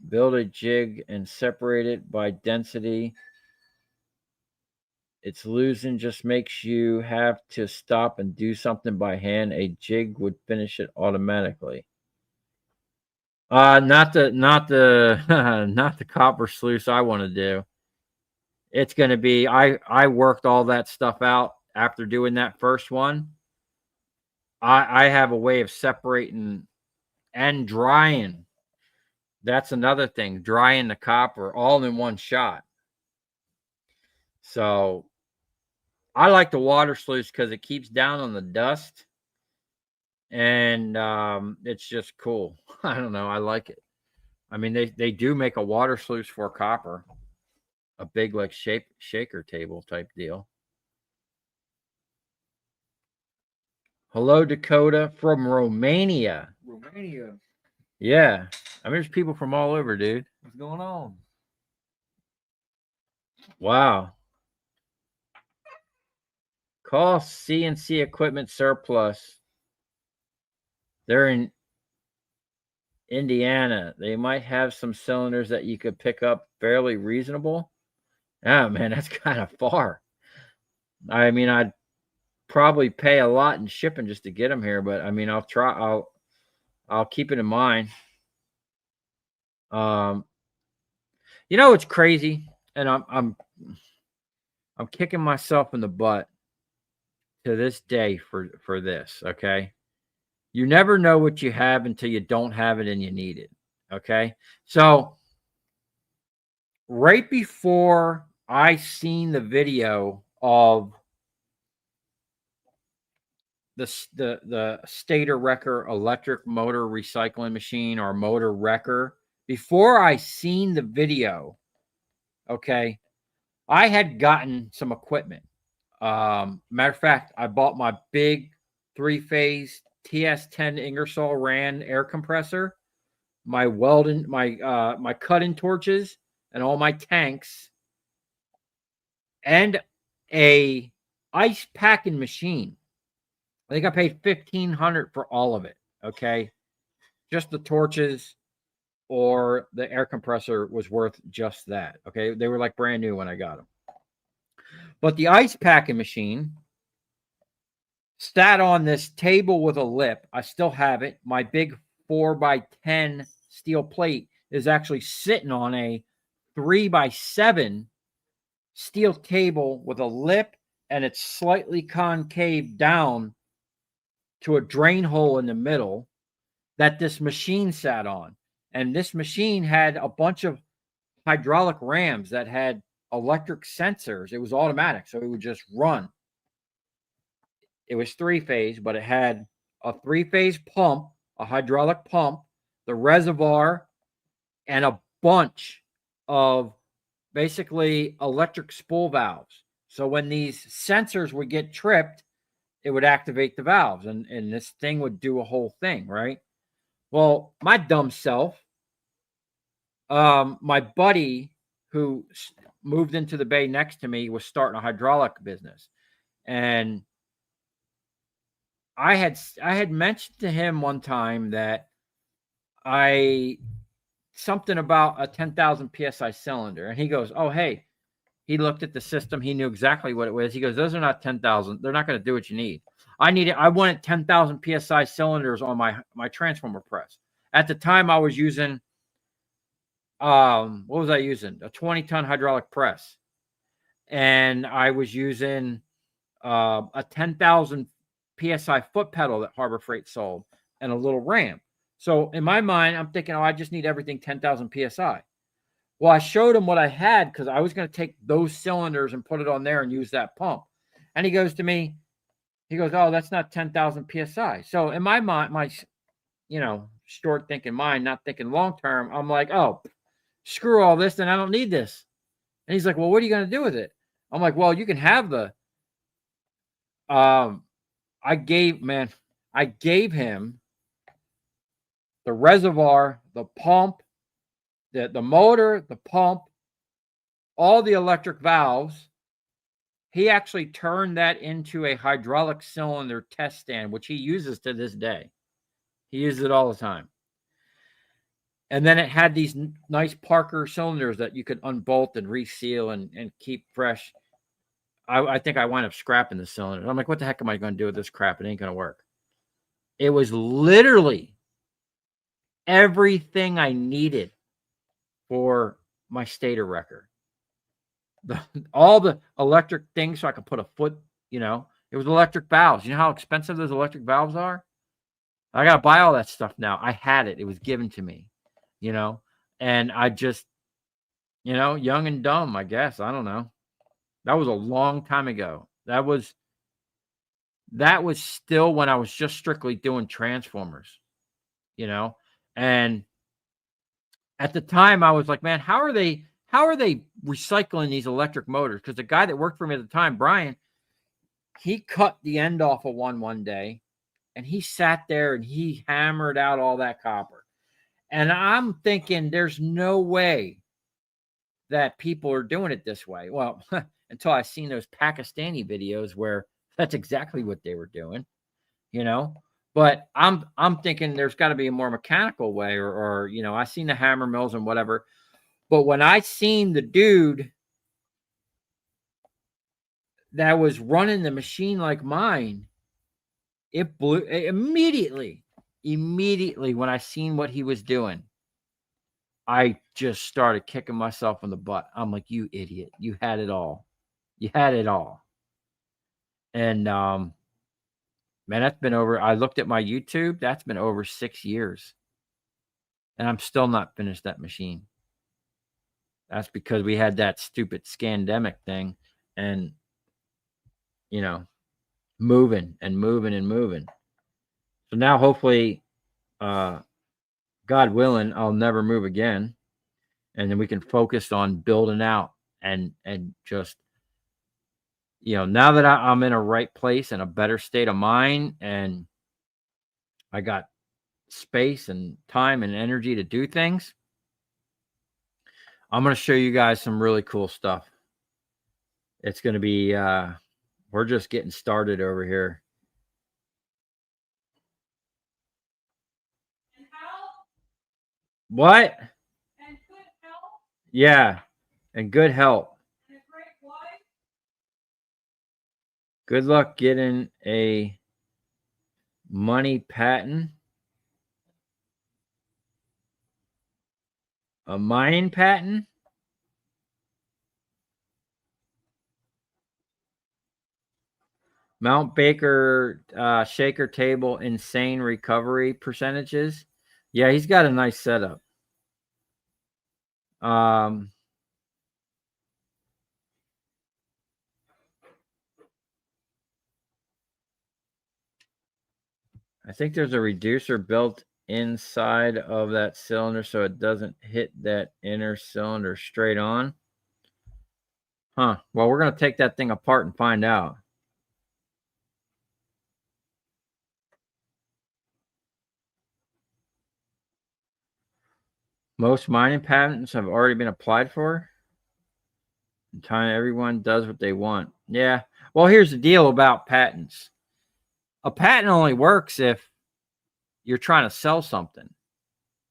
Build a jig and separate it by density. It's losing just makes you have to stop and do something by hand. A jig would finish it automatically. Not the not the copper sluice I want to do. It's going to be I worked all that stuff out after doing that first one. I have a way of separating and drying. That's another thing, drying the copper all in one shot. So I like the water sluice because it keeps down on the dust. And it's just cool. I don't know. I like it. I mean, they do make a water sluice for copper. A big like shaker table type deal. Hello, Dakota from Romania. Romania. Yeah. I mean, there's people from all over, dude. What's going on? Wow. Call CNC Equipment Surplus. They're in Indiana. They might have some cylinders that you could pick up fairly reasonable. Oh, man, that's kind of far. I mean, I'd probably pay a lot in shipping just to get them here, but I mean, I'll try. I'll keep it in mind. You know, it's crazy, and I'm kicking myself in the butt to this day for this. Okay, you never know what you have until you don't have it and you need it. Okay, so right before I seen the video of the Stator Wrecker electric motor recycling machine or motor wrecker, before I seen the video, okay, I had gotten some equipment. Matter of fact, I bought my big 3-phase TS10 Ingersoll Rand air compressor, my welding, my cutting torches, and all my tanks, and a ice packing machine. I think I paid $1,500 for all of it. Okay, just the torches or the air compressor was worth just that. Okay, they were like brand new when I got them. But the ice packing machine sat on this table with a lip. I still have it. My big 4x10 steel plate is actually sitting on a 3x7 steel table with a lip, and it's slightly concave down to a drain hole in the middle that this machine sat on. And this machine had a bunch of hydraulic rams that had electric sensors. It was automatic, so it would just run. It was 3-phase, but it had a 3-phase pump, a hydraulic pump, the reservoir, and a bunch of basically electric spool valves. So when these sensors would get tripped, it would activate the valves, and this thing would do a whole thing, right? Well, my dumb self, my buddy who moved into the bay next to me was starting a hydraulic business, and I had mentioned to him one time that something about a 10,000 psi cylinder, and he goes, "Oh, hey." He looked at the system. He knew exactly what it was. He goes, "Those are not 10,000. They're not going to do what you need. I wanted 10,000 psi cylinders on my transformer press." At the time, I was using what was I using? A 20-ton hydraulic press, and I was using a 10,000 psi foot pedal that Harbor Freight sold, and a little ram. So in my mind, I'm thinking, oh, I just need everything 10,000 psi. Well, I showed him what I had because I was going to take those cylinders and put it on there and use that pump. And he goes to me, he goes, "Oh, that's not 10,000 psi." So in my mind, my short thinking mind, not thinking long term, I'm like, "Oh, screw all this, then I don't need this." And he's like, "Well, what are you going to do with it?" I'm like, "Well, you can have the." I gave him the reservoir, the pump, the motor, the pump, all the electric valves. He actually turned that into a hydraulic cylinder test stand, which he uses to this day. He uses it all the time. And then it had these nice Parker cylinders that you could unbolt and reseal and keep fresh. I think I wound up scrapping the cylinder. I'm like, what the heck am I going to do with this crap? It ain't going to work. It was literally everything I needed for my stator wrecker. All the electric things so I could put a foot, it was electric valves. You know how expensive those electric valves are? I got to buy all that stuff now. I had it. It was given to me, and I just, young and dumb, I guess. I don't know. That was a long time ago. That was still when I was just strictly doing transformers, and at the time I was like, man, how are they recycling these electric motors? Because the guy that worked for me at the time, Brian, he cut the end off of one day, and he sat there and he hammered out all that copper. And I'm thinking, there's no way that people are doing it this way. Well, until I seen those Pakistani videos where that's exactly what they were doing, But I'm thinking there's got to be a more mechanical way, or I seen the hammer mills and whatever. But when I seen the dude that was running the machine like mine, it blew immediately when I seen what he was doing. I just started kicking myself in the butt. I'm like, you idiot. You had it all. You had it all. And man, that's been over. I looked at my YouTube. That's been over 6 years. And I'm still not finished that machine. That's because we had that stupid scandemic thing and, moving and moving and moving. So now hopefully, God willing, I'll never move again. And then we can focus on building out and just, now that I'm in a right place and a better state of mind, and I got space and time and energy to do things, I'm going to show you guys some really cool stuff. It's going to be, we're just getting started over here. What? And good health. Yeah, and good health. And a great wife. Good luck getting a money patent. A mining patent. Mount Baker shaker table, insane recovery percentages. Yeah, he's got a nice setup. Um, I think there's a reducer built inside of that cylinder so it doesn't hit that inner cylinder straight on. Huh. Well, we're going to take that thing apart and find out. Most mining patents have already been applied for. In time, everyone does what they want. Yeah. Well, here's the deal about patents. A patent only works if you're trying to sell something.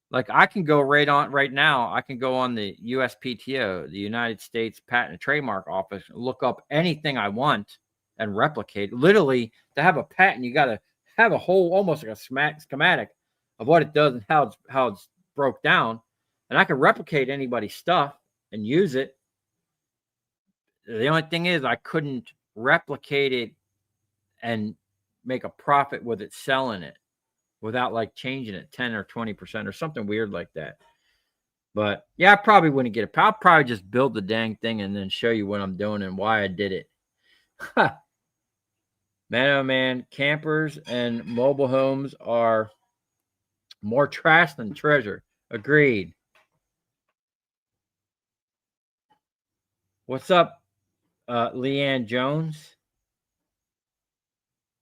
Like I can go right now, I can go on the USPTO, the United States Patent and Trademark Office, look up anything I want and replicate. Literally, to have a patent, you got to have a whole, almost like a schematic of what it does and how it's broke down. And I can replicate anybody's stuff and use it. The only thing is I couldn't replicate it and make a profit with it selling it without like changing it 10 or 20% or something weird like that. But yeah, I probably wouldn't get it. I'll probably just build the dang thing and then show you what I'm doing and why I did it. Man, oh man, campers and mobile homes are more trash than treasure. Agreed. What's up, Leanne Jones?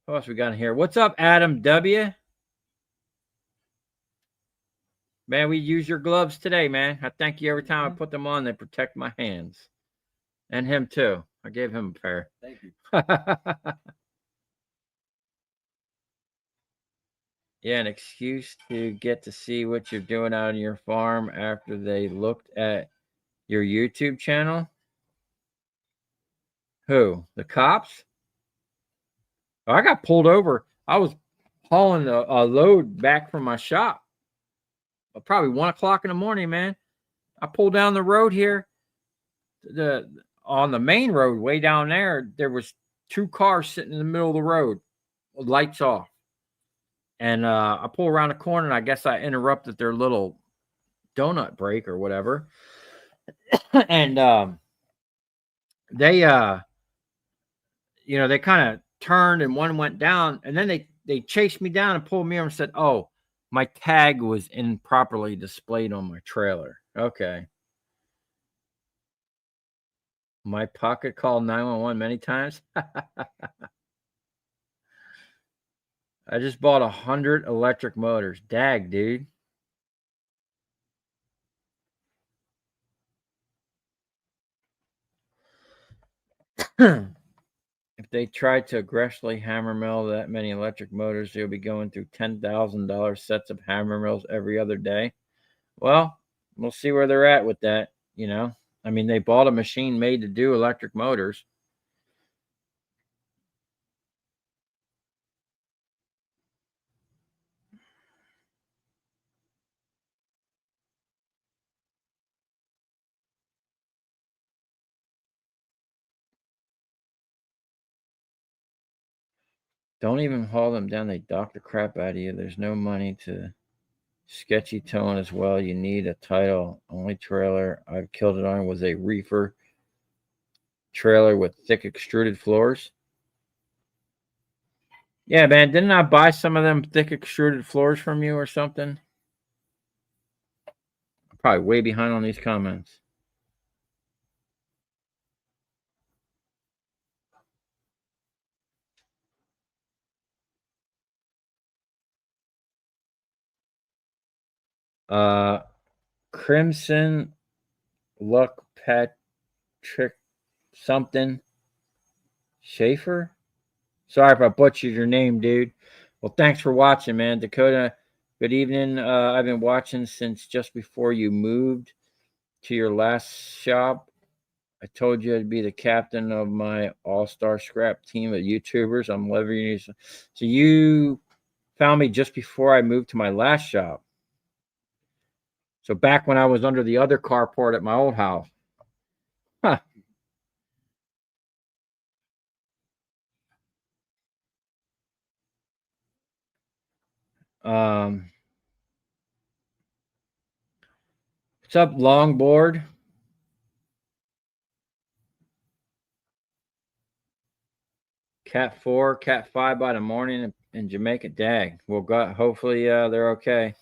Who else we got in here? What's up, Adam W? Man, we use your gloves today, man. I thank you every time I put them on. They protect my hands. And him too. I gave him a pair. Thank you. Yeah, an excuse to get to see what you're doing out on your farm after they looked at your YouTube channel. Who? The cops? Oh, I got pulled over. I was hauling a load back from my shop. Probably 1 o'clock in the morning, man. I pulled down the road here. On the main road, way down there, there was 2 cars sitting in the middle of the road, lights off. And I pull around the corner, and I guess I interrupted their little donut break or whatever. And they they kind of turned and one went down, and then they chased me down and pulled me over and said, "Oh, my tag was improperly displayed on my trailer." Okay. My pocket called 911 many times. I just bought 100 electric motors. Dag, dude. If they tried to aggressively hammer mill that many electric motors, they'll be going through $10,000 sets of hammer mills every other day. Well, we'll see where they're at with that. I mean, they bought a machine made to do electric motors. Don't even haul them down. They dock the crap out of you. There's no money to sketchy tone as well. You need a title. Only trailer I've killed it on was a reefer trailer with thick extruded floors. Yeah, man. Didn't I buy some of them thick extruded floors from you or something? I'm probably way behind on these comments. Crimson Luck Patrick something Schaefer. Sorry if I butchered your name, dude. Well, thanks for watching, man. Dakota, good evening. I've been watching since just before you moved to your last shop. I told you I'd be the captain of my all-star scrap team of YouTubers. I'm leveraging you. So you found me just before I moved to my last shop. So back when I was under the other carport at my old house. Huh. What's up, longboard? Cat 4, Cat 5 by the morning in Jamaica. Dag. We'll go. Hopefully, they're okay.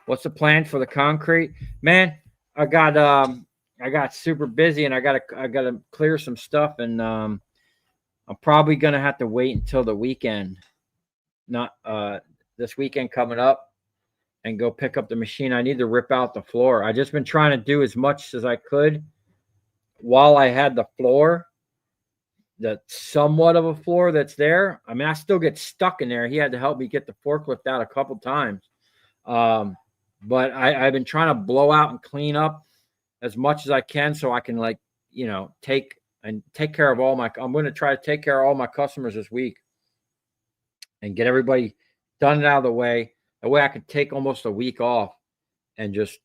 What's the plan for the concrete, man? I got super busy, and I gotta clear some stuff, and I'm probably gonna have to wait until the weekend, not this weekend coming up, and go pick up the machine. I need to rip out the floor. I just been trying to do as much as I could while I had the floor, the somewhat of a floor that's there. I mean, I still get stuck in there. He had to help me get the forklift out a couple times. But I've been trying to blow out and clean up as much as I can so I can, like, take care of all my, I'm going to try to take care of all my customers this week and get everybody done and out of the way. That way I can take almost a week off and just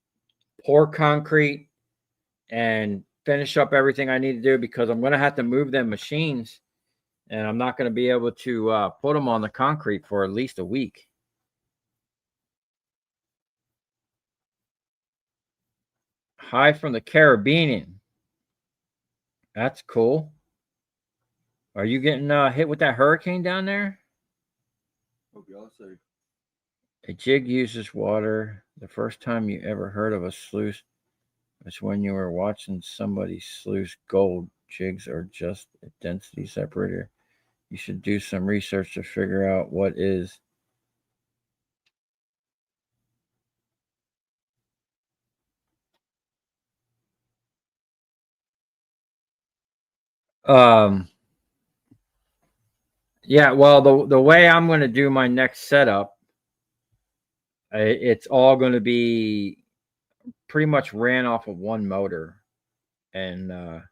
pour concrete and finish up everything I need to do, because I'm going to have to move them machines, and I'm not going to be able to put them on the concrete for at least a week. Hi from the Caribbean. That's cool. Are you getting hit with that hurricane down there? Hope y'all safe. A jig uses water. The first time you ever heard of a sluice was when you were watching somebody sluice gold. Jigs are just a density separator. You should do some research to figure out what is. Yeah, well, the way I'm going to do my next setup, it's all going to be pretty much ran off of one motor, and the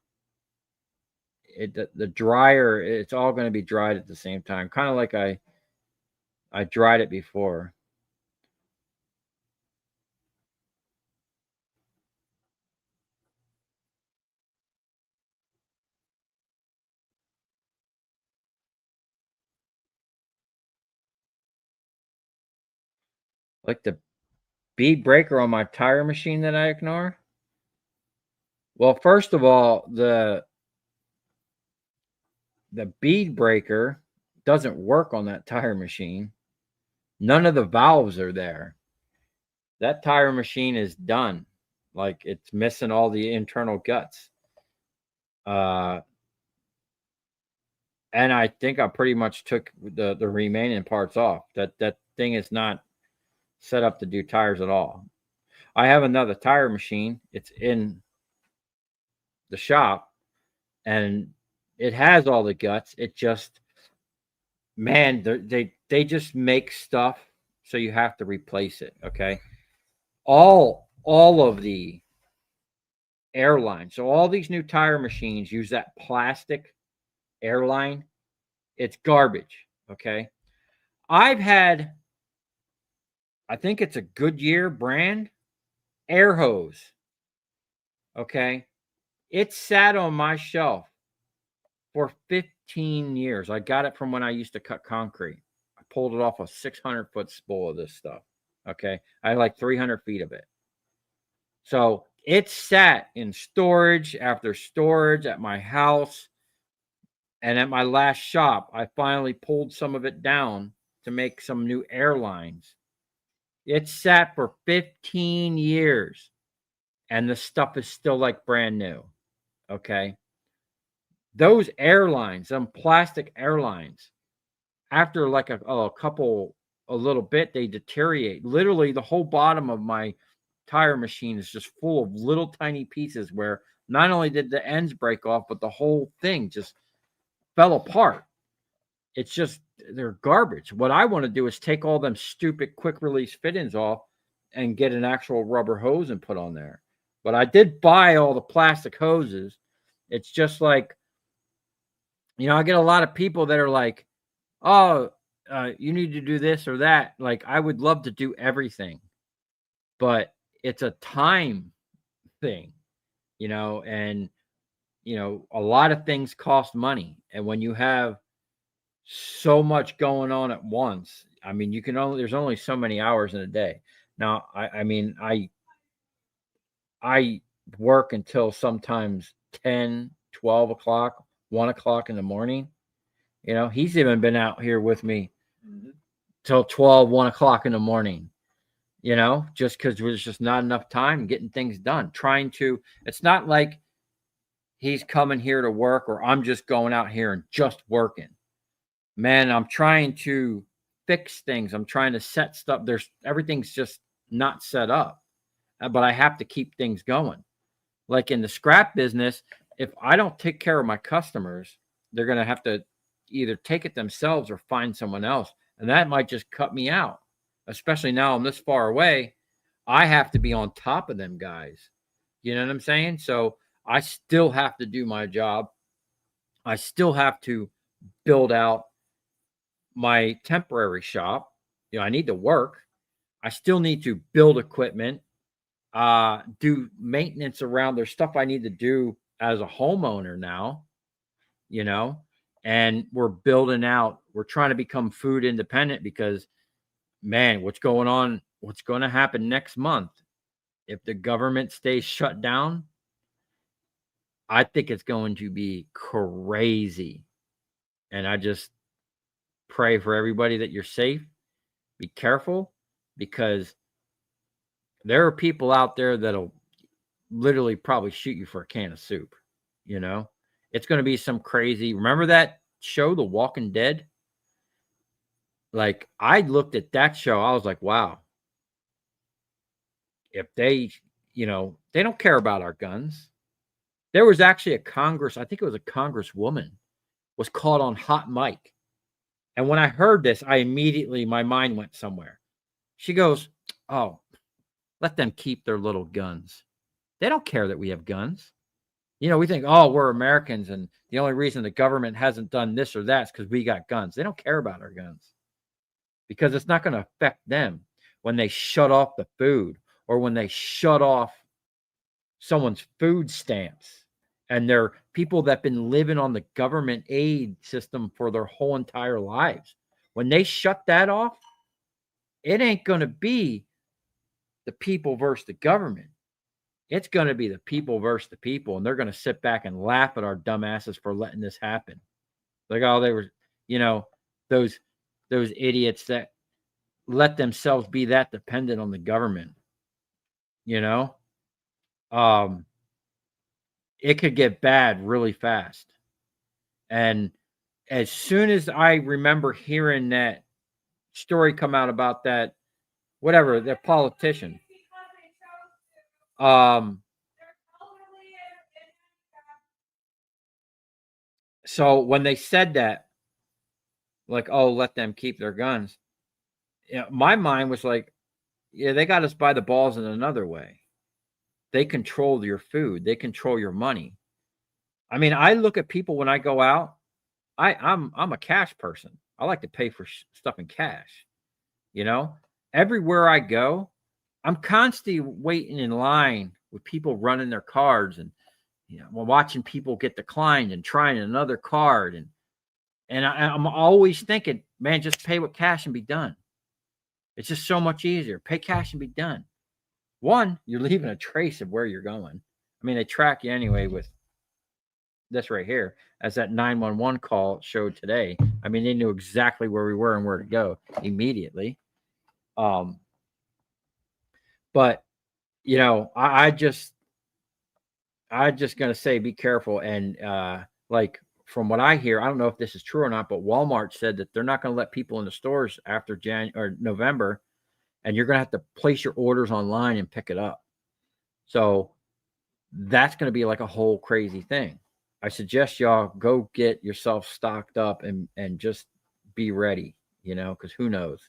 dryer, it's all going to be dried at the same time, kind of like I dried it before. Like the bead breaker on my tire machine that I ignore. Well, first of all, the bead breaker doesn't work on that tire machine. None of the valves are there. That tire machine is done. Like, it's missing all the internal guts. And I think I pretty much took the remaining parts off. That thing is not set up to do tires at all. I have another tire machine. It's in the shop, and it has all the guts. It just, man, they just make stuff so you have to replace it. Okay, all of the airline. So all these new tire machines use that plastic airline. It's garbage. Okay, I've had, I think it's a Goodyear brand air hose. Okay, it sat on my shelf for 15 years. I got it from when I used to cut concrete. I pulled it off a 600-foot spool of this stuff. Okay, I had like 300 feet of it. So it sat in storage after storage at my house, and at my last shop, I finally pulled some of it down to make some new airlines. It sat for 15 years, and the stuff is still like brand new. Okay. Those airlines, some plastic airlines, after like a little bit, they deteriorate. Literally, the whole bottom of my tire machine is just full of little tiny pieces where not only did the ends break off, but the whole thing just fell apart. It's just, they're garbage. What I want to do is take all them stupid quick release fittings off and get an actual rubber hose and put on there. But I did buy all the plastic hoses. It's just like, I get a lot of people that are like, oh, you need to do this or that. Like, I would love to do everything, but it's a time thing, and, a lot of things cost money. And when you have so much going on at once, I mean, there's only so many hours in a day. Now, I mean, I work until sometimes 10, 12 o'clock, 1 o'clock in the morning. You know, he's even been out here with me Mhm. till 12, 1 o'clock in the morning, you know, just because there's just not enough time getting things done. It's not like he's coming here to work or I'm just going out here and just working. Man, I'm trying to fix things. I'm trying to set stuff. Everything's just not set up, but I have to keep things going. Like in the scrap business, if I don't take care of my customers, they're going to have to either take it themselves or find someone else. And that might just cut me out, especially now I'm this far away. I have to be on top of them guys. You know what I'm saying? So I still have to do my job. I still have to build out my temporary shop. You know, I need to work. I still need to build equipment, do maintenance around. There's stuff I need to do as a homeowner now, you know, and we're building out. We're trying to become food independent because, man, what's going to happen next month if the government stays shut down? I think it's going to be crazy. And I just pray for everybody that you're safe. Be careful because there are people out there that'll literally probably shoot you for a can of soup. You know, it's going to be some crazy. Remember that show, The Walking Dead? Like, I looked at that show, I was like, wow. If they, they don't care about our guns. There was actually I think it was a congresswoman, was caught on hot mic. And when I heard this, my mind went somewhere. She goes, oh, let them keep their little guns. They don't care that we have guns. You know, we think, oh, we're Americans, and the only reason the government hasn't done this or that is because we got guns. They don't care about our guns because it's not going to affect them when they shut off the food or when they shut off someone's food stamps. And they're people that have been living on the government aid system for their whole entire lives. When they shut that off, it ain't going to be the people versus the government. It's going to be the people versus the people, and they're going to sit back and laugh at our dumbasses for letting this happen. Like, oh, they were, those idiots that let themselves be that dependent on the government. It could get bad really fast. And as soon as I remember hearing that story come out about that, whatever, that politician, so when they said that, like, oh, let them keep their guns, my mind was like, yeah, they got us by the balls in another way. They control your food. They control your money. I mean, I look at people when I go out. I'm a cash person. I like to pay for stuff in cash. Everywhere I go, I'm constantly waiting in line with people running their cards, and watching people get declined and trying another card, and I'm always thinking, man, just pay with cash and be done. It's just so much easier. Pay cash and be done. One, you're leaving a trace of where you're going. I mean, they track you anyway with this right here, as that 911 call showed today. I mean, they knew exactly where we were and where to go immediately. But I just gonna say, be careful. And like, from what I hear, I don't know if this is true or not, but Walmart said that they're not going to let people in the stores after January or November, and you're going to have to place your orders online and pick it up. So that's going to be like a whole crazy thing. I suggest y'all go get yourself stocked up and just be ready, because who knows?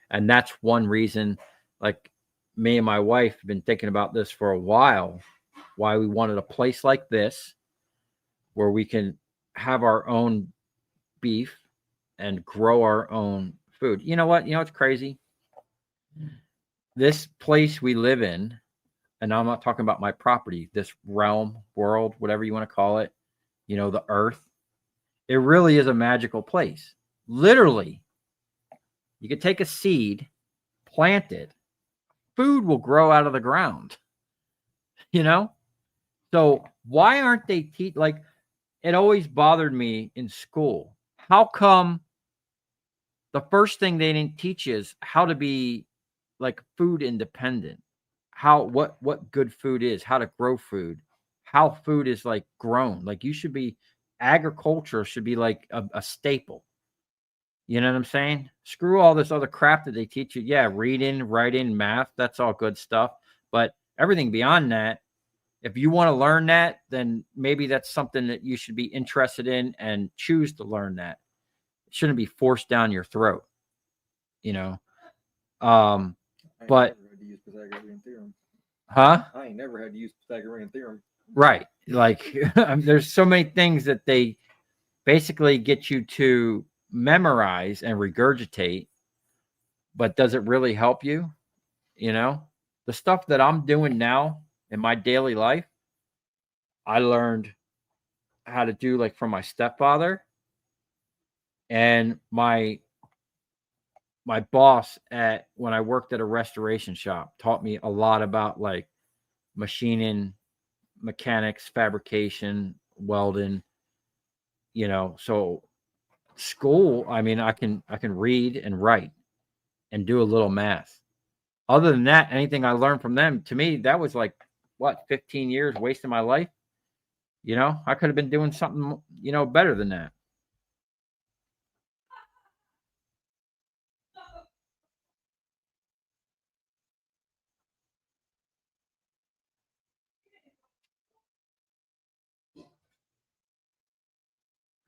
And that's one reason, like, me and my wife have been thinking about this for a while, why we wanted a place like this where we can have our own beef and grow our own food. You know what? It's crazy. This place we live in, and I'm not talking about my property, this realm, world, whatever you want to call it, the earth, it really is a magical place. Literally, you could take a seed, plant it, food will grow out of the ground. you know? So why aren't they like it always bothered me in school. How come the first thing they didn't teach is how to be like food independent? How what good food is, how to grow food, how food is like grown. Like you should be agriculture should be like a staple. You know what I'm saying? Screw all this other crap that they teach you. Yeah, reading, writing, math, that's all good stuff. But everything beyond that, if you want to learn that, then maybe that's something that you should be interested in and choose to learn that. It shouldn't be forced down your throat, you know. I ain't But never had to use Pythagorean theorem. huh? I ain't never had to use Pythagorean theorem. Right. Like there's so many things that they basically get you to memorize and regurgitate, but does it really help you? You know, the stuff that I'm doing now in my daily life, I learned how to do like from my stepfather and my boss at when I worked at a restoration shop taught me a lot about like machining, mechanics, fabrication, welding, you know. So school, I mean, I can read and write and do a little math. Other than that, anything I learned from them, to me, that was like what 15 years wasting my life. You know, I could have been doing something, you know, better than that.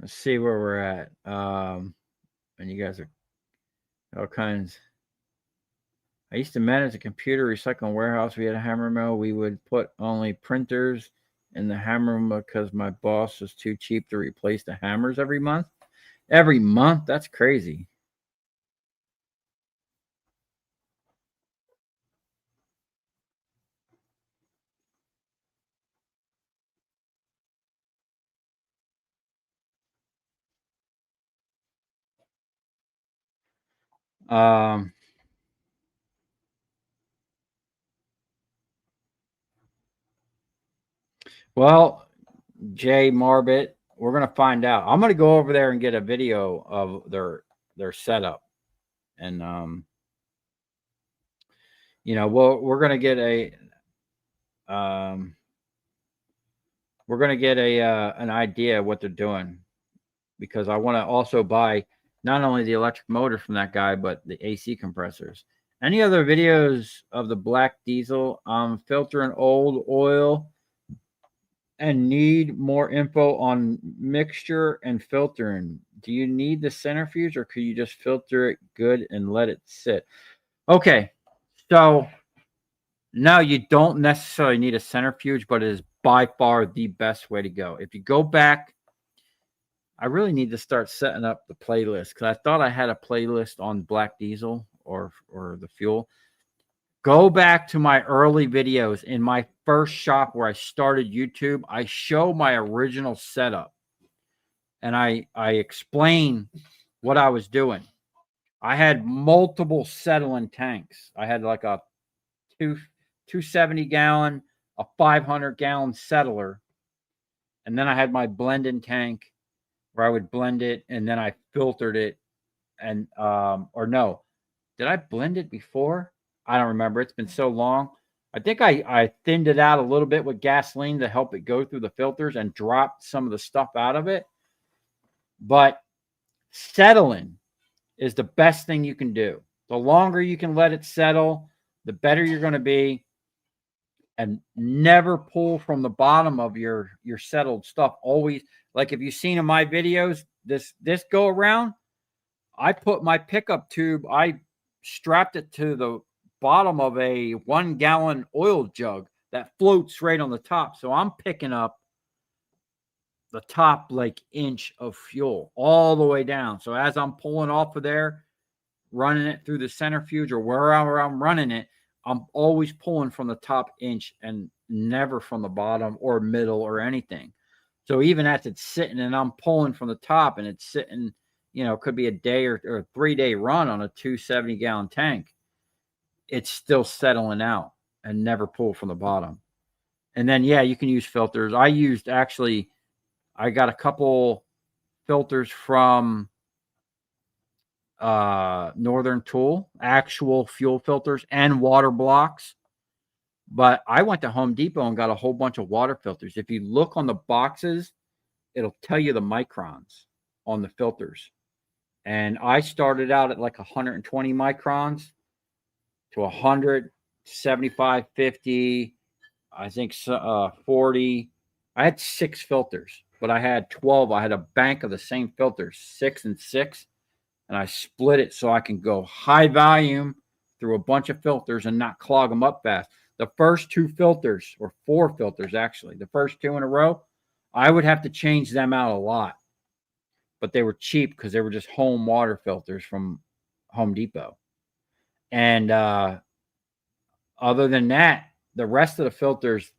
Let's see where we're at. And you guys are all kinds. I used to manage a computer recycling warehouse. We had a hammer mill. We would put only printers in the hammer mill because my boss was too cheap to replace the hammers every month. Every month? That's crazy. Um, well, Jay Marbit, we're gonna find out. I'm gonna go over there and get a video of their setup, and you know, we're gonna get a um, we're gonna get a an idea of what they're doing because I want to also buy not only the electric motor from that guy but the AC compressors. Any other videos of the black diesel? Filtering old oil and need more info on mixture and filtering. Do you need the centrifuge or could you just filter it good and let it sit? Okay, so no, you don't necessarily need a centrifuge, but it is by far the best way to go. If you go back, I really need to start setting up the playlist because I thought I had a playlist on black diesel or the fuel. Go back to my early videos in my first shop where I started YouTube. I show my original setup and I explain what I was doing. I had multiple settling tanks. I had like a 270 gallon, a 500-gallon settler, and then I had my blending tank where I would blend it and then I filtered it. And or no, did I blend it before? I don't remember. It's been so long. I think I thinned it out a little bit with gasoline to help it go through the filters and dropped some of the stuff out of it. But settling is the best thing you can do. The longer you can let it settle, the better you're going to be. And never pull from the bottom of your settled stuff. Always, like if you've seen in my videos, this go around, I put my pickup tube, I strapped it to the bottom of a 1-gallon oil jug that floats right on the top. So I'm picking up the top like inch of fuel all the way down. So as I'm pulling off of there, running it through the centrifuge or wherever I'm running it, I'm always pulling from the top inch and never from the bottom or middle or anything. So even as it's sitting and I'm pulling from the top and it's sitting, you know, it could be a day or a 3-day run on a 270-gallon tank, it's still settling out and never pull from the bottom. And then, yeah, you can use filters. I got a couple filters from Northern Tool, actual fuel filters and water blocks. But I went to Home Depot and got a whole bunch of water filters. If you look on the boxes, it'll tell you the microns on the filters. And I started out at like 120 microns to 100, 75, 50, I think 40. I had 6 filters, but I had 12. I had a bank of the same filters, 6 and 6, and I split it so I can go high volume through a bunch of filters and not clog them up fast. The first 2 filters, or 4 filters actually, the first 2 in a row, I would have to change them out a lot. But they were cheap because they were just home water filters from Home Depot. And other than that, the rest of the filters,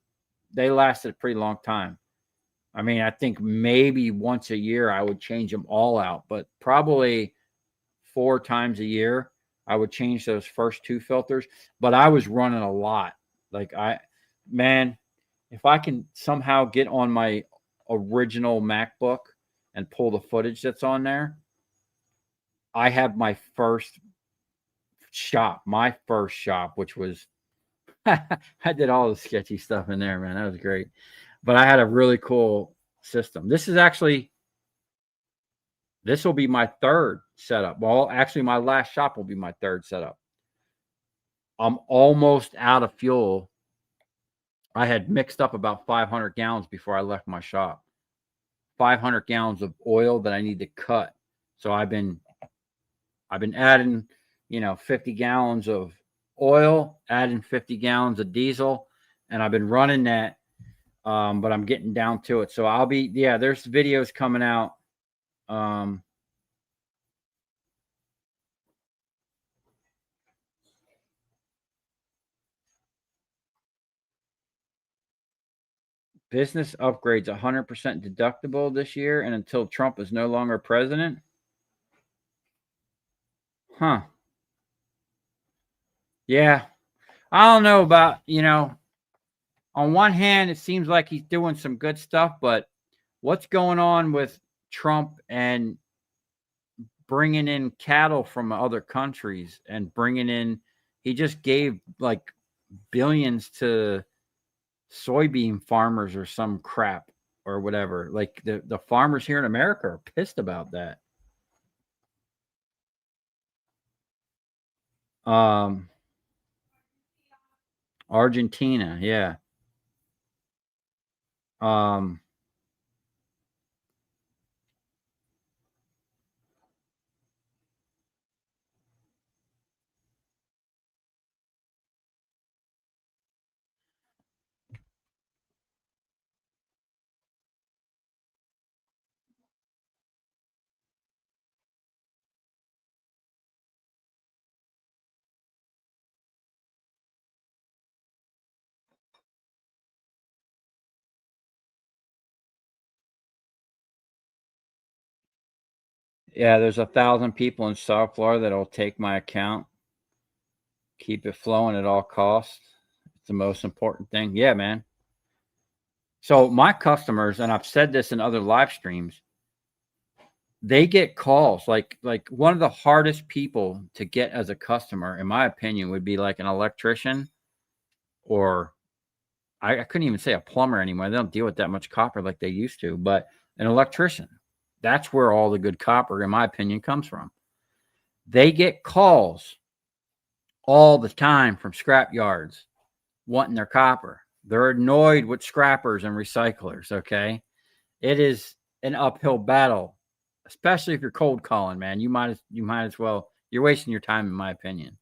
they lasted a pretty long time. I mean, I think maybe once a year I would change them all out, but probably 4 times a year I would change those first 2 filters. But I was running a lot. Like if I can somehow get on my original MacBook and pull the footage that's on there, I have my first shop, which was I did all the sketchy stuff in there, man. That was great. But I had a really cool system. This will be my 3rd setup. Well, actually, my last shop will be my 3rd setup. I'm almost out of fuel. I had mixed up about 500 gallons before I left my shop. 500 gallons of oil that I need to cut. So I've been adding, 50 gallons of oil, adding 50 gallons of diesel, and I've been running that. But I'm getting down to it. So there's videos coming out. Business upgrades 100% deductible this year and until Trump is no longer president. Huh. Yeah. I don't know about, on one hand, it seems like he's doing some good stuff, but what's going on with Trump and bringing in cattle from other countries and he just gave like billions to soybean farmers or some crap or whatever. Like the farmers here in America are pissed about that. Argentina, yeah. Yeah, there's 1,000 people in South Florida that'll take my account, keep it flowing at all costs. It's the most important thing. Yeah, man. So my customers, and I've said this in other live streams, they get calls. Like one of the hardest people to get as a customer, in my opinion, would be like an electrician, or I couldn't even say a plumber anymore. They don't deal with that much copper like they used to, but an electrician. That's where all the good copper, in my opinion, comes from. They get calls all the time from scrap yards wanting their copper. They're annoyed with scrappers and recyclers, okay? It is an uphill battle, especially if you're cold calling, man. You might as well. You're wasting your time, in my opinion.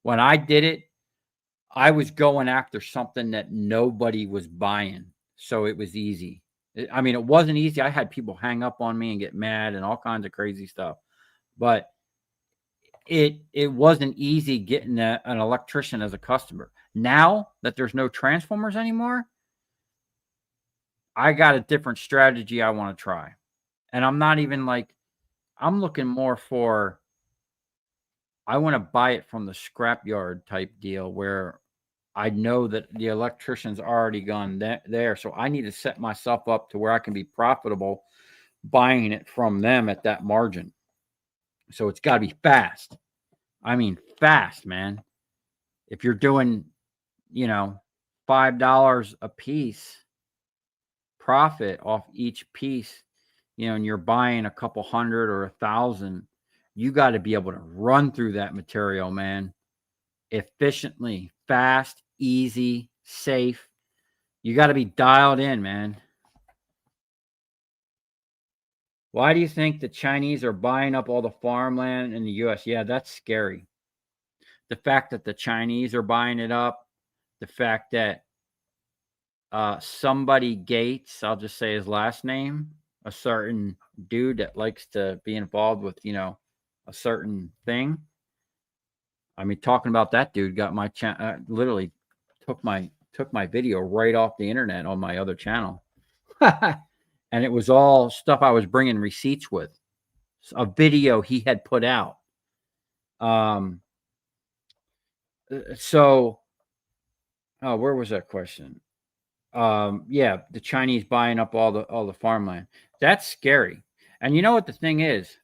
When I did it, I was going after something that nobody was buying, so it was easy. I mean, it wasn't easy. I had people hang up on me and get mad and all kinds of crazy stuff. But it wasn't easy getting an electrician as a customer. Now that there's no transformers anymore, I got a different strategy I want to try. And I'm not even like, I'm looking more for, I want to buy it from the scrapyard type deal where I know that the electrician's already gone there. So I need to set myself up to where I can be profitable buying it from them at that margin. So it's got to be fast. I mean, fast, man. If you're doing, $5 a piece profit off each piece, and you're buying a couple hundred or 1,000, you got to be able to run through that material, man, efficiently, fast, easy, safe. You got to be dialed in, man. Why do you think the Chinese are buying up all the farmland in the US? Yeah, that's scary. The fact that the Chinese are buying it up, the fact that somebody Gates, I'll just say his last name, a certain dude that likes to be involved with, a certain thing. I mean, talking about that dude got my literally took my video right off the internet on my other channel. And it was all stuff I was bringing receipts with. A video he had put out. So, where was that question? Yeah, the Chinese buying up all the farmland. That's scary. And you know what the thing is?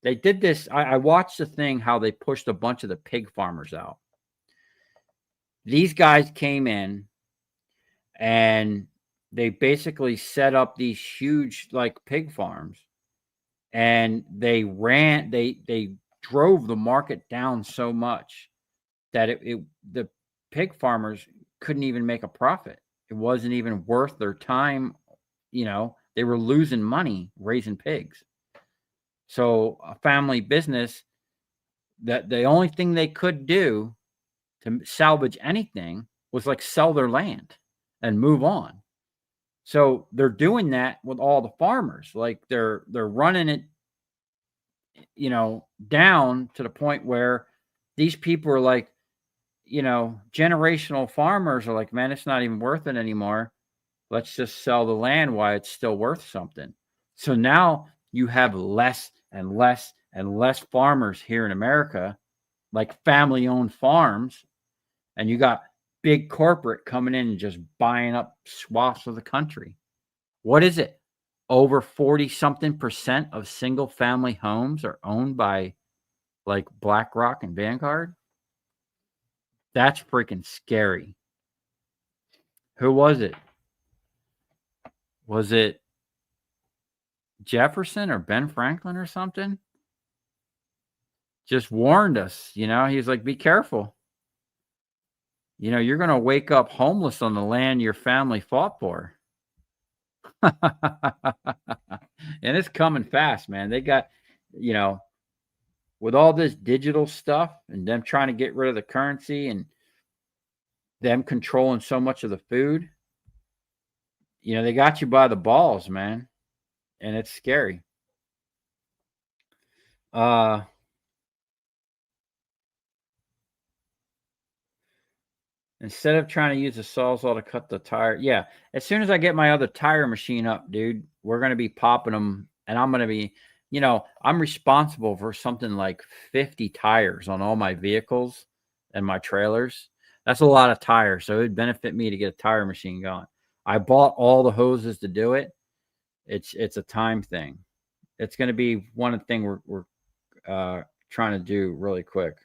They did this. I watched the thing how they pushed a bunch of the pig farmers out. These guys came in and they basically set up these huge like pig farms, and they drove the market down so much that the pig farmers couldn't even make a profit. It wasn't even worth their time. They were losing money raising pigs. So a family business, that the only thing they could do to salvage anything was like sell their land and move on. So they're doing that with all the farmers. Like they're running it, down to the point where these people are like, generational farmers are like, man, it's not even worth it anymore. Let's just sell the land while it's still worth something. So now you have less and less and less farmers here in America, like family-owned farms, and you got big corporate coming in and just buying up swaths of the country. What is it? Over 40-something% of single-family homes are owned by like BlackRock and Vanguard. That's freaking scary. Who was it? Was it Jefferson or Ben Franklin or something? Just warned us, he's like, be careful. You're going to wake up homeless on the land your family fought for. And it's coming fast, man. They got, with all this digital stuff and them trying to get rid of the currency and them controlling so much of the food, they got you by the balls, man. And it's scary. Instead of trying to use a sawzall to cut the tire. Yeah. As soon as I get my other tire machine up, dude, we're going to be popping them. And I'm going to be, I'm responsible for something like 50 tires on all my vehicles and my trailers. That's a lot of tires. So it would benefit me to get a tire machine going. I bought all the hoses to do it. It's a time thing. It's going to be one thing we're trying to do really quick.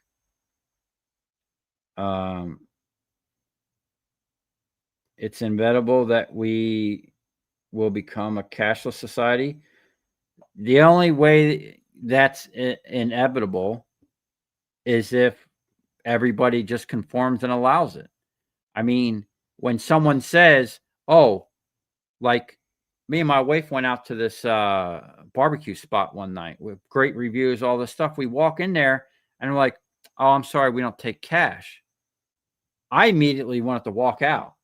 It's inevitable that we will become a cashless society. The only way that's inevitable is if everybody just conforms and allows it. I mean, when someone says, oh, like me and my wife went out to this barbecue spot one night with great reviews, all this stuff. We walk in there and we're like, oh, I'm sorry, we don't take cash. I immediately wanted to walk out.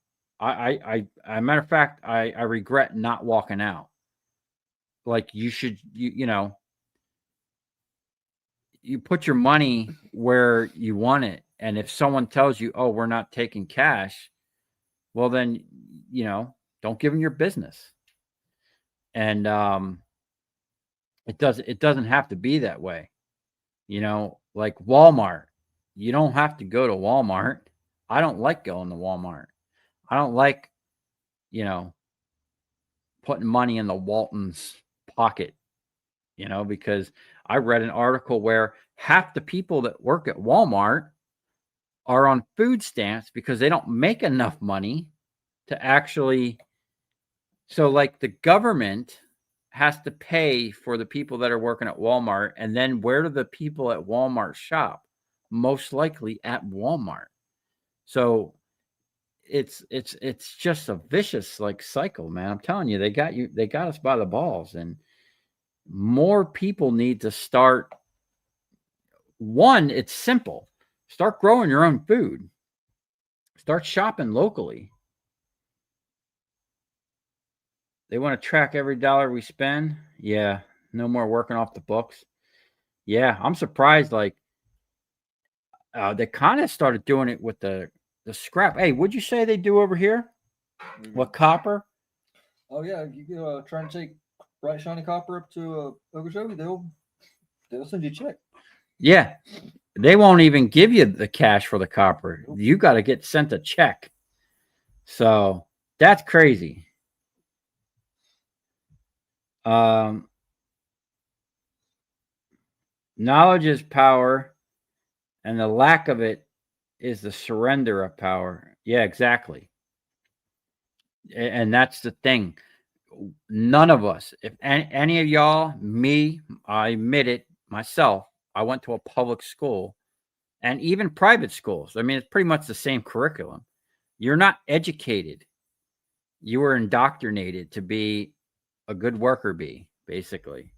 I matter of fact, I regret not walking out. Like you should, you put your money where you want it. And if someone tells you, oh, we're not taking cash, well then, don't give them your business. And it doesn't have to be that way. Like Walmart, you don't have to go to Walmart. I don't like going to Walmart. I don't like, you know, putting money in the Walton's pocket, because I read an article where half the people that work at Walmart are on food stamps because they don't make enough money to actually. So, like, the government has to pay for the people that are working at Walmart. And then where do the people at Walmart shop? Most likely at Walmart. So it's just a vicious like cycle, man. I'm telling you, they got us by the balls, and more people need to start. One, it's simple. Start growing your own food. Start shopping locally. They want to track every dollar we spend. Yeah, no more working off the books. Yeah, I'm surprised. Like, they kind of started doing it with the scrap. Hey, what'd you say they do over here? What, copper? Oh yeah, you can try and take bright shiny copper up to Okeechobee. They'll send you a check. Yeah, they won't even give you the cash for the copper. You got to get sent a check. So that's crazy. Knowledge is power, and the lack of it is the surrender of power. Yeah, exactly. And that's the thing. None of us, if any of y'all, me, I admit it myself, I went to a public school and even private schools. I mean, it's pretty much the same curriculum. You're not educated. You were indoctrinated to be a good worker bee, basically.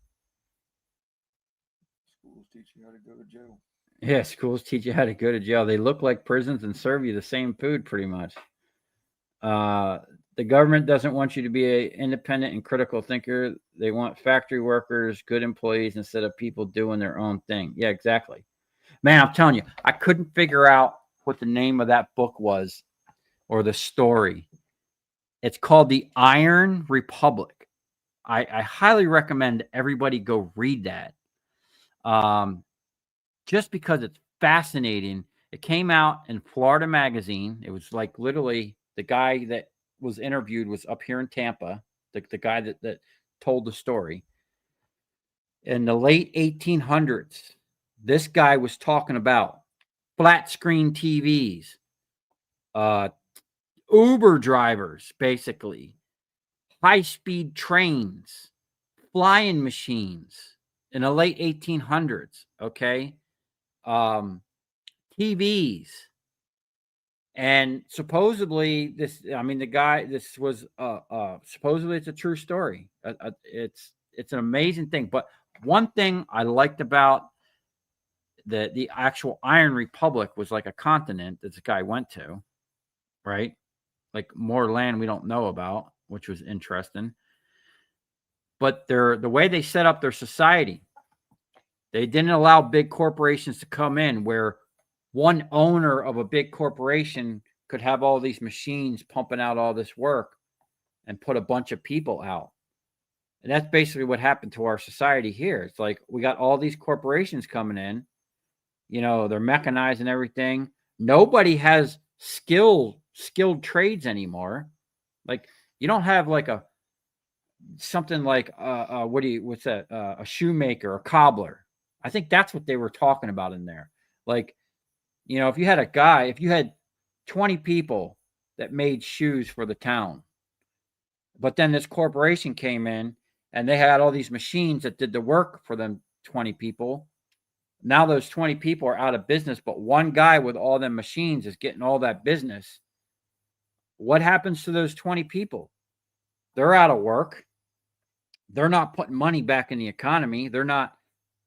Schools teach you how to go to jail. Yeah, schools teach you how to go to jail. They look like prisons and serve you the same food, pretty much. The government doesn't want you to be an independent and critical thinker. They want factory workers, good employees, instead of people doing their own thing. Yeah, exactly. Man, I'm telling you, I couldn't figure out what the name of that book was or the story. It's called The Iron Republic. I highly recommend everybody go read that. Just because it's fascinating. It came out in Florida Magazine. It was like literally the guy that was interviewed was up here in Tampa, the guy that told the story. In the late 1800s, this guy was talking about flat screen TVs, Uber drivers, basically, high-speed trains, flying machines in the late 1800s, okay? TVs. And supposedly this was supposedly it's a true story. It's an amazing thing. But one thing I liked about the actual Iron Republic was like a continent that this guy went to, right? Like more land we don't know about, which was interesting. But the way they set up their society, they didn't allow big corporations to come in where one owner of a big corporation could have all these machines pumping out all this work and put a bunch of people out. And that's basically what happened to our society here. It's like we got all these corporations coming in, they're mechanizing everything. Nobody has skilled trades anymore. Like you don't have like something like what's that? A shoemaker, a cobbler. I think that's what they were talking about in there. Like, if you had 20 people that made shoes for the town, but then this corporation came in and they had all these machines that did the work for them 20 people. Now those 20 people are out of business, but one guy with all them machines is getting all that business. What happens to those 20 people? They're out of work. They're not putting money back in the economy. They're not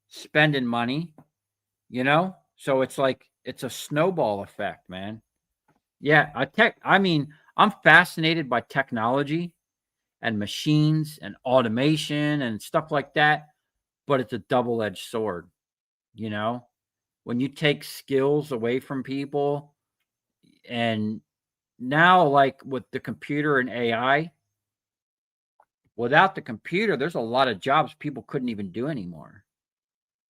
spending money, So it's like, it's a snowball effect, man. Yeah, I'm fascinated by technology and machines and automation and stuff like that, but it's a double-edged sword, When you take skills away from people, and now like with the computer and AI, without the computer, there's a lot of jobs people couldn't even do anymore.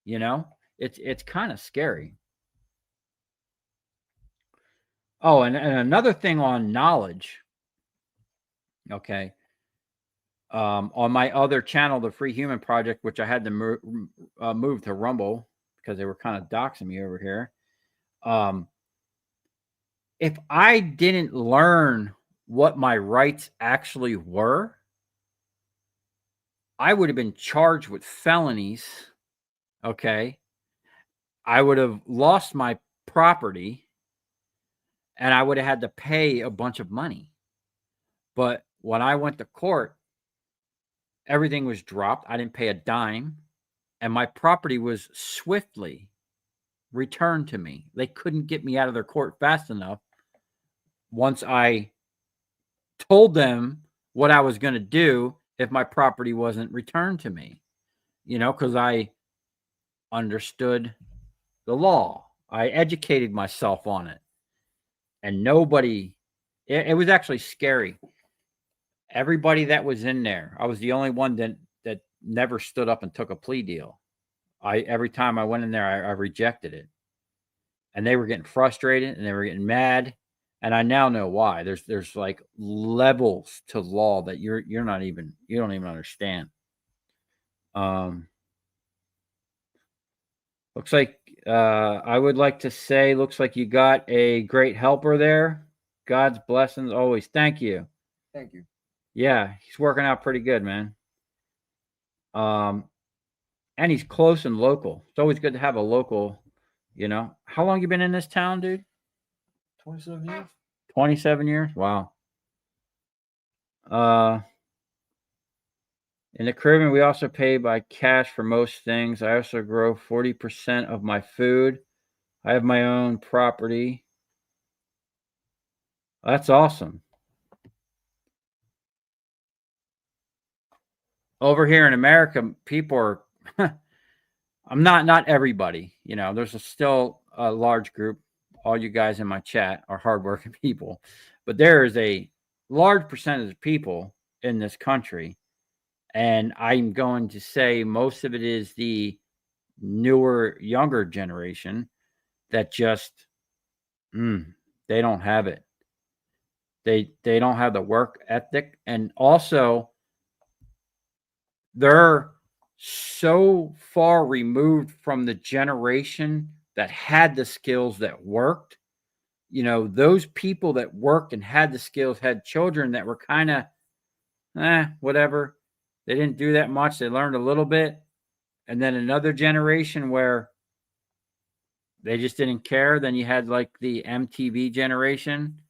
It's kind of scary. Oh, and another thing on knowledge. Okay. On my other channel, the Free Human Project, which I had to move to Rumble because they were kind of doxing me over here. If I didn't learn what my rights actually were, I would have been charged with felonies. Okay. I would have lost my property and I would have had to pay a bunch of money. But when I went to court, everything was dropped. I didn't pay a dime. And my property was swiftly returned to me. They couldn't get me out of their court fast enough once I told them what I was going to do if my property wasn't returned to me, because I understood the law. I educated myself on it. And nobody, it was actually scary. Everybody that was in there, I was the only one that never stood up and took a plea deal. Every time I went in there, I rejected it. And they were getting frustrated and they were getting mad. And I now know why. There's like levels to law that you don't even understand. Looks like I would like to say, looks like you got a great helper there. God's blessings always. Thank you. Thank you. Yeah, he's working out pretty good, man. And he's close and local. It's always good to have a local, How long you been in this town, dude? 27 years. 27 years? Wow. In the Caribbean, we also pay by cash for most things. I also grow 40% of my food. I have my own property. That's awesome. Over here in America, people are I'm not everybody, there's still a large group. All you guys in my chat are hardworking people, but there is a large percentage of people in this country. And I'm going to say most of it is the newer, younger generation that just, they don't have it. They don't have the work ethic. And also, they're so far removed from the generation that had the skills that worked. Those people that worked and had the skills had children that were kind of, whatever. They didn't do that much. They learned a little bit. And then another generation where they just didn't care. Then you had like the MTV generation,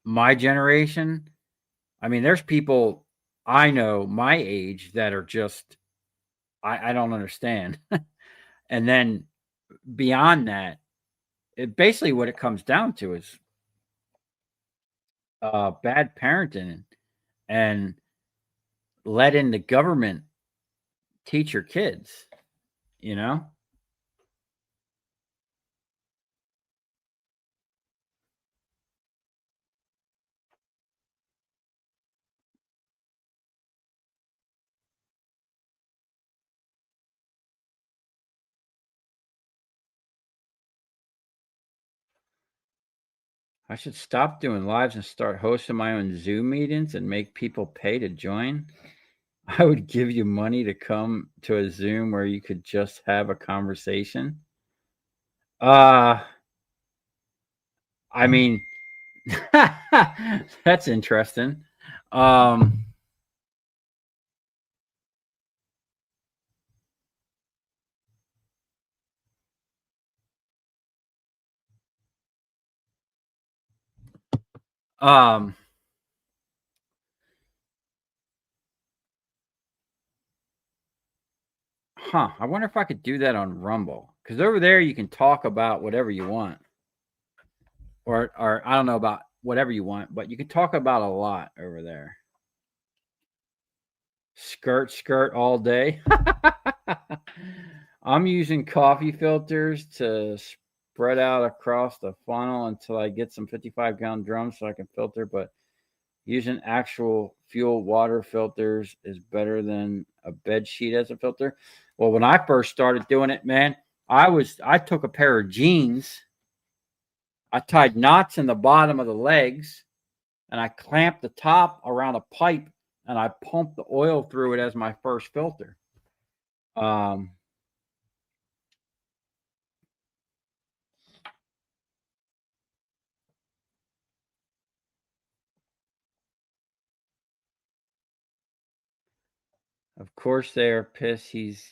my generation. I mean, there's people I know my age that are just, I don't understand. And then beyond that, basically what it comes down to is bad parenting and letting the government teach your kids, I should stop doing lives and start hosting my own Zoom meetings and make people pay to join. I would give you money to come to a Zoom where you could just have a conversation. I mean, that's interesting. I wonder if I could do that on Rumble, because over there you can talk about whatever you want, or I don't know about whatever you want, but you can talk about a lot over there. Skirt all day. I'm using coffee filters to spread out across the funnel until I get some 55-gallon drums so I can filter, but using actual fuel water filters is better than a bed sheet as a filter. Well, when I first started doing it, man, I took a pair of jeans I tied knots in the bottom of the legs, and I clamped the top around a pipe, and I pumped the oil through it as my first filter. Of course, they are pissed he's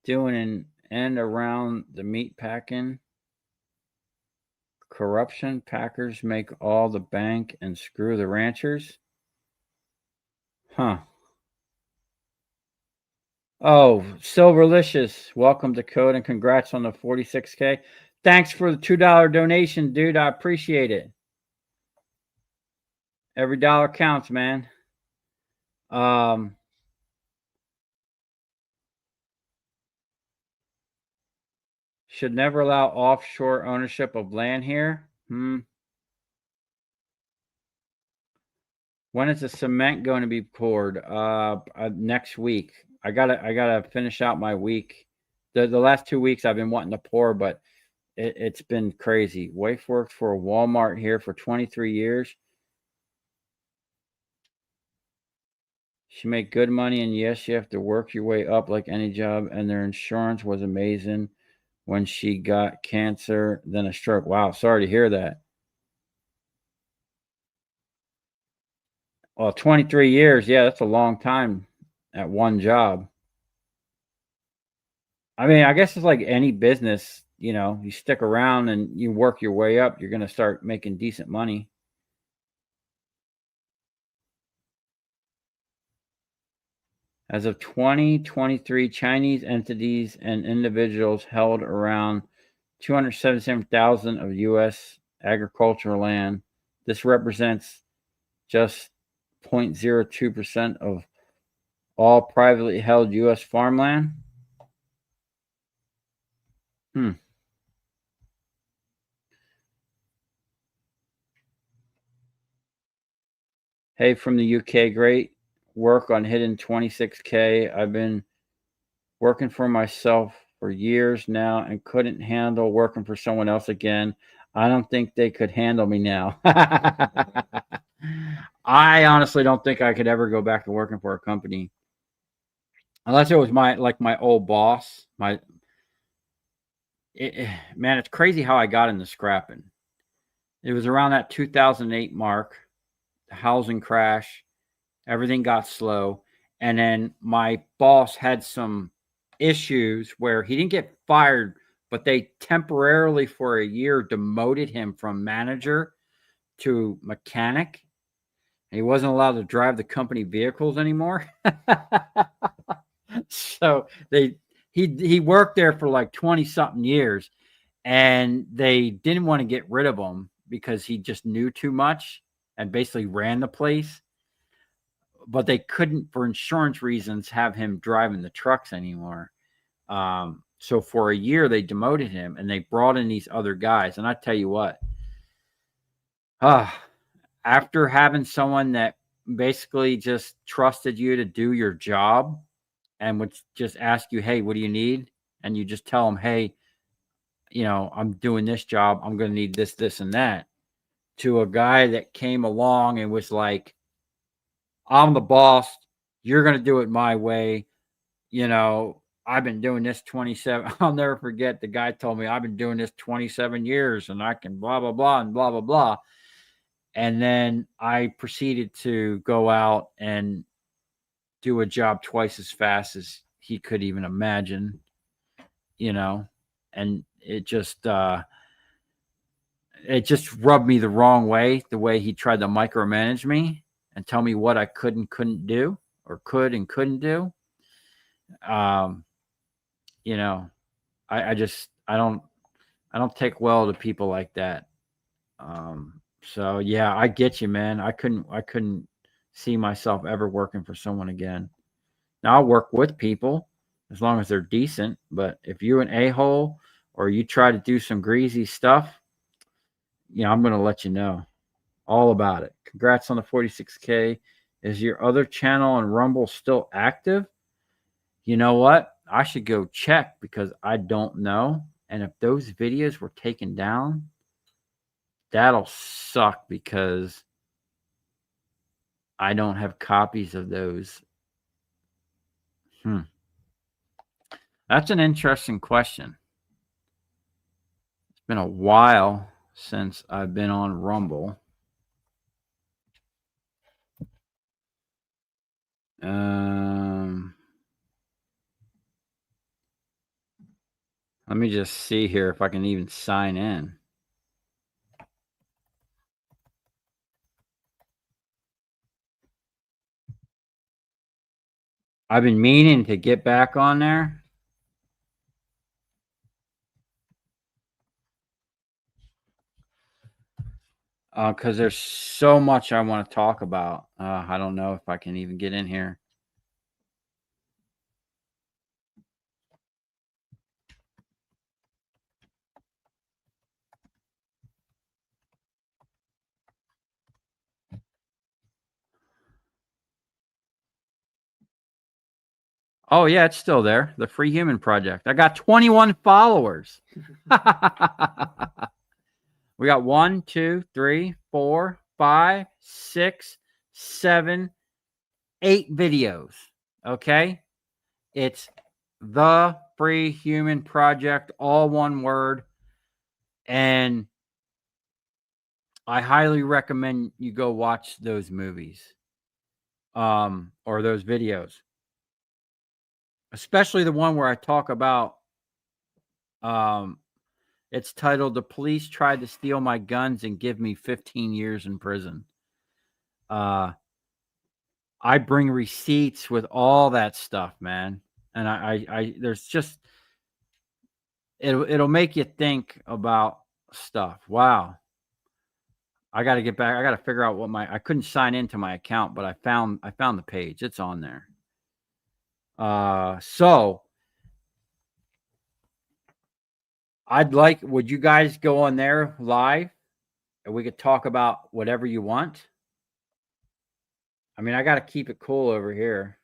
doing an end around the meat packing. Corruption. Packers make all the bank and screw the ranchers. Huh. Oh, Silverlicious. Welcome to Code and congrats on the 46K. Thanks for the $2 donation, dude. I appreciate it. Every dollar counts, man. Should never allow offshore ownership of land here. When is the cement going to be poured? Next week. I gotta finish out my week. The last 2 weeks I've been wanting to pour, but it's been crazy. Wife worked for a Walmart here for 23 years. She made good money, and yes, you have to work your way up like any job. And their insurance was amazing when she got cancer, then a stroke. Wow, sorry to hear that. Well, 23 years, yeah, that's a long time at one job. I mean, I guess it's like any business, you know, you stick around and you work your way up, you're going to start making decent money. As of 2023, Chinese entities and individuals held around 277,000 of U.S. agricultural land. This represents just 0.02% of all privately held U.S. farmland. Hey, from the UK, great work on hitting 26K. I've been working for myself for years now and couldn't handle working for someone else again. I don't think they could handle me now. I honestly don't think I could ever go back to working for a company unless it was my old boss. Man, it's crazy how I got into scrapping. It was around that 2008 mark, the housing crash, everything got slow, and then my boss had some issues where he didn't get fired, but they temporarily for a year demoted him from manager to mechanic. He wasn't allowed to drive the company vehicles anymore. So he worked there for like 20 something years, and they didn't want to get rid of him because he just knew too much and basically ran the place. But they couldn't, for insurance reasons, have him driving the trucks anymore. So for a year, they demoted him and they brought in these other guys. And I tell you what, after having someone that basically just trusted you to do your job and would just ask you, hey, what do you need? And you just tell them, hey, you know, I'm doing this job. I'm going to need this, this, and that. To a guy that came along and was like, I'm the boss. You're going to do it my way. You know, I've been doing this 27. I'll never forget the guy told me I've been doing this 27 years and I can blah, blah, blah, and blah, blah, blah. And then I proceeded to go out and do a job twice as fast as he could even imagine, you know, and it just rubbed me the wrong way, the way he tried to micromanage me and tell me what I could and couldn't do, or could and couldn't do. You know, I don't take well to people like that. So yeah, I get you, man. I couldn't see myself ever working for someone again. Now I'll work with people as long as they're decent, but if you're an a-hole or you try to do some greasy stuff, you know, I'm going to let you know all about it. Congrats on the 46K. Is your other channel on Rumble still active? You know what? I should go check because I don't know. And if those videos were taken down, That'll suck because I don't have copies of those. That's an interesting question. It's been a while since I've been on Rumble. Let me just see here if I can even sign in. I've been meaning to get back on there. Because there's so much I want to talk about. I don't know if I can even get in here. Oh, yeah, it's still there. The Free Human Project. I got 21 followers. We got 1, 2, 3, 4, 5, 6, 7, 8 videos. Okay. It's the Free Human Project, all one word. And I highly recommend you go watch those movies or those videos. Especially the one where I talk about it's titled "The Police Tried to Steal My Guns and Give Me 15 Years in Prison." I bring receipts with all that stuff, man. And I there's just it'll make you think about stuff. Wow. I got to get back. I got to figure out what I couldn't sign into my account, but I found the page. It's on there. So would you guys go on there live and we could talk about whatever you want? I mean, I got to keep it cool over here.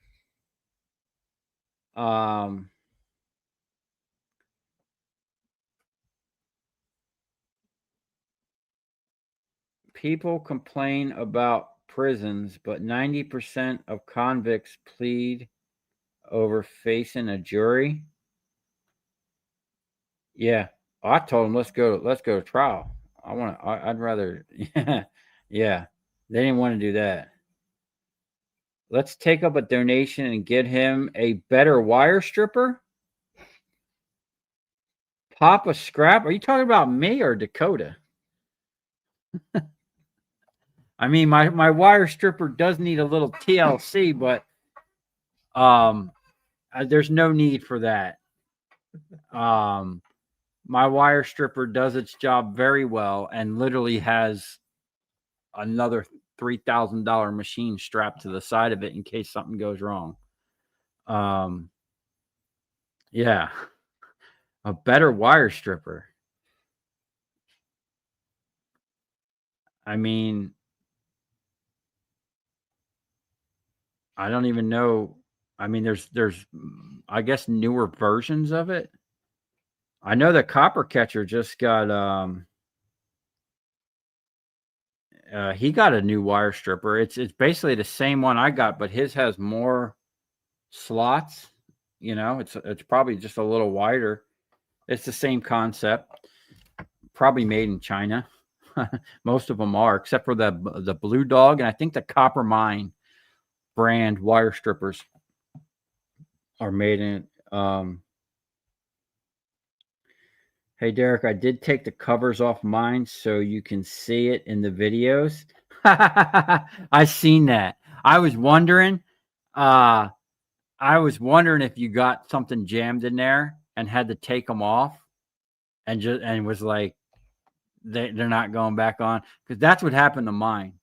People complain about prisons, but 90% of convicts plead over facing a jury. Yeah, I told them let's go to trial. I'd rather. Yeah. They didn't want to do that. Let's take up a donation and get him a better wire stripper. Papa Scrap, are you talking about me or Dakota? I mean, my wire stripper does need a little TLC, but there's no need for that. My wire stripper does its job very well and literally has another $3,000 machine strapped to the side of it in case something goes wrong. Yeah, a better wire stripper. I mean, I don't even know. I mean, there's I guess newer versions of it. I know that Copper Catcher just got he got a new wire stripper. It's basically the same one I got, but his has more slots. You know, it's probably just a little wider. It's the same concept. Probably made in China. Most of them are, except for the Blue Dog and I think the Copper Mine brand wire strippers are made in. Hey Derek, I did take the covers off mine so you can see it in the videos. I seen that. I was wondering if you got something jammed in there and had to take them off and was like they're not going back on, because that's what happened to mine.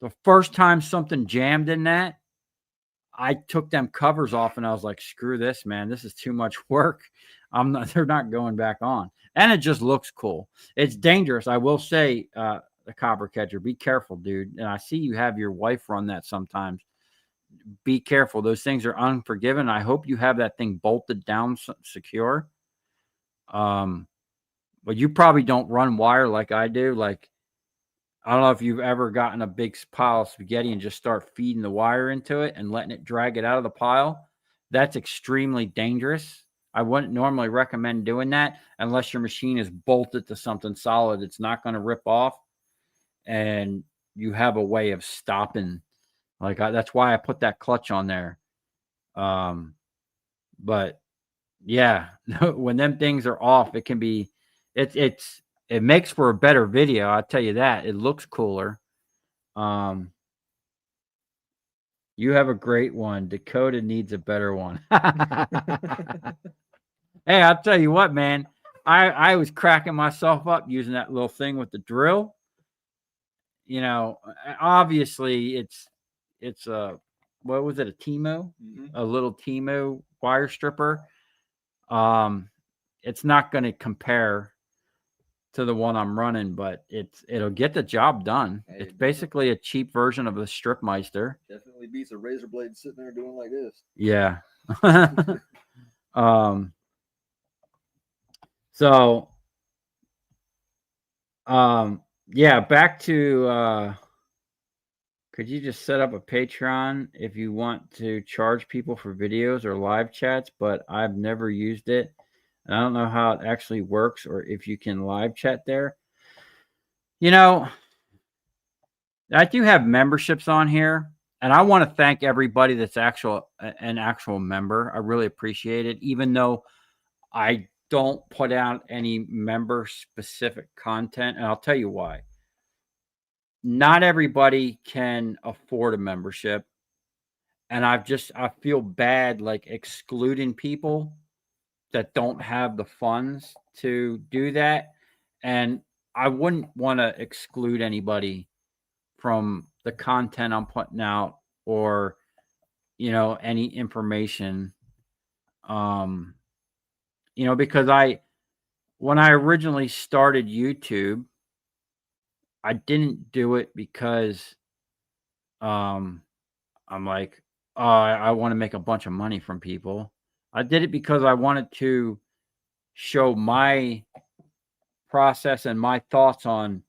The first time something jammed in that, I took them covers off and I was like, screw this, man. This is too much work. They're not going back on. And it just looks cool. It's dangerous. I will say, the Copper Catcher, be careful, dude. And I see you have your wife run that sometimes. Be careful. Those things are unforgiving. I hope you have that thing bolted down secure. But you probably don't run wire like I do. Like I don't know if you've ever gotten a big pile of spaghetti and just start feeding the wire into it and letting it drag it out of the pile. That's extremely dangerous. I wouldn't normally recommend doing that unless your machine is bolted to something solid. It's not going to rip off, and you have a way of stopping. That's why I put that clutch on there. But yeah, when them things are off, it can be, it makes for a better video. I'll tell you that. It looks cooler. You have a great one. Dakota needs a better one. Hey, I'll tell you what, man. I was cracking myself up using that little thing with the drill. Obviously it's a, what was it, a Timo? A little Timo wire stripper. It's not going to compare to the one I'm running, but it'll get the job done. Hey, It's basically a cheap version of the Stripmeister. Definitely beats a razor blade sitting there doing like this. Yeah. So yeah, back to could you just set up a Patreon if you want to charge people for videos or live chats? But I've never used it. And I don't know how it actually works or if you can live chat there. I do have memberships on here, and I want to thank everybody that's an actual member. I really appreciate it, even though I don't put out any member specific content, and I'll tell you why. Not everybody can afford a membership, and I feel bad like excluding people that don't have the funds to do that, and I wouldn't want to exclude anybody from the content I'm putting out or any information. Because when I originally started YouTube, I didn't do it because I'm like, oh, I want to make a bunch of money from people. I did it because I wanted to show my process and my thoughts on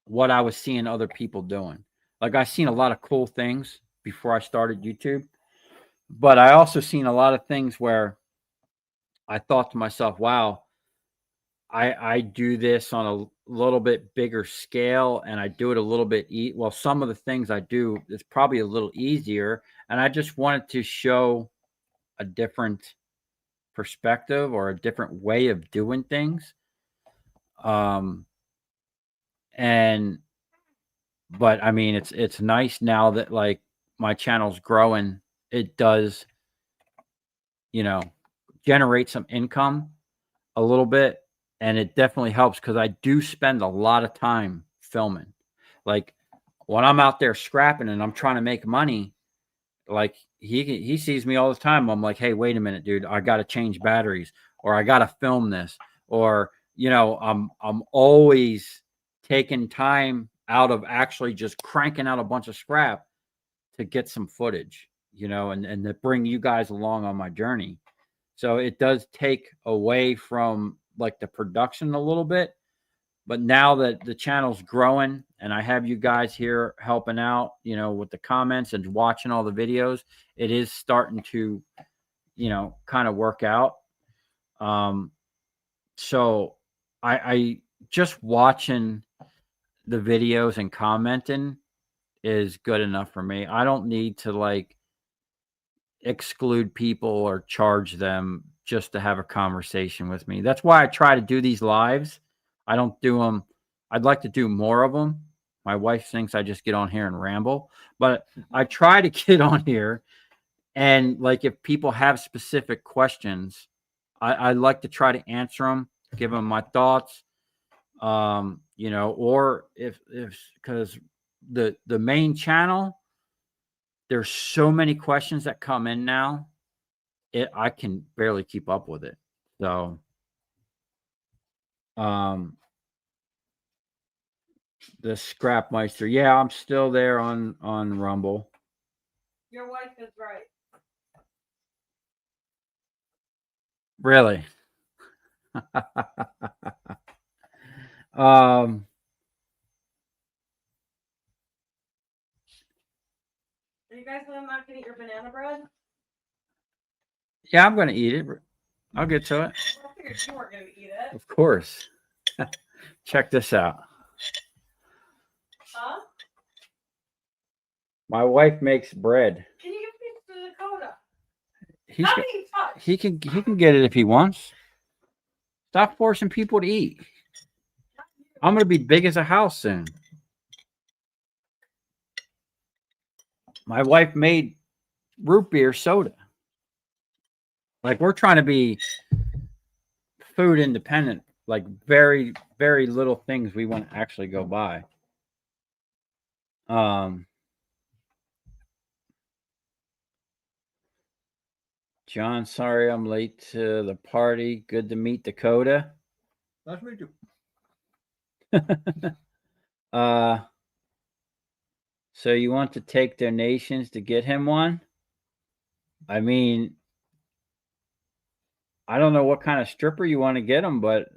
what I was seeing other people doing. Like, I seen a lot of cool things before I started YouTube, but I also seen a lot of things where I thought to myself, wow, I do this on a little bit bigger scale, and I do it a little bit well, some of the things I do is probably a little easier, and I just wanted to show a different perspective or a different way of doing things. And but I mean, it's nice now that like my channel's growing. It does, generate some income a little bit, and it definitely helps because I do spend a lot of time filming. Like, when I'm out there scrapping and I'm trying to make money, like he sees me all the time. I'm like, hey, wait a minute, dude, I got to change batteries, or I got to film this, or I'm always taking time out of actually just cranking out a bunch of scrap to get some footage, and to bring you guys along on my journey. So it does take away from like the production a little bit. But now that the channel's growing and I have you guys here helping out, with the comments and watching all the videos, it is starting to, kind of work out. So I just watching the videos and commenting is good enough for me. I don't need to like exclude people or charge them just to have a conversation with me. That's why I try to do these lives. I don't do them. I'd like to do more of them. My wife thinks I just get on here and ramble, but I try to get on here, and like if people have specific questions, I like to try to answer them, give them my thoughts. Or if because the main channel, there's so many questions that come in now, I can barely keep up with it. So, the Scrapmeister, yeah, I'm still there on Rumble. Your wife is right. Really? um, banana bread? Yeah, I'm gonna eat it. I'll get to it. I figured you weren't gonna eat it. Of course. Check this out. Huh? My wife makes bread. Can you give me to Dakota? He's Not got, being touched. he can get it if he wants. Stop forcing people to eat. I'm gonna be big as a house soon. My wife made root beer soda. Like we're trying to be food independent. Like very, very little things we want to actually go buy. John, sorry I'm late to the party. Good to meet Dakota. Nice to meet you. So you want to take donations to get him one? I mean, I don't know what kind of stripper you want to get him, but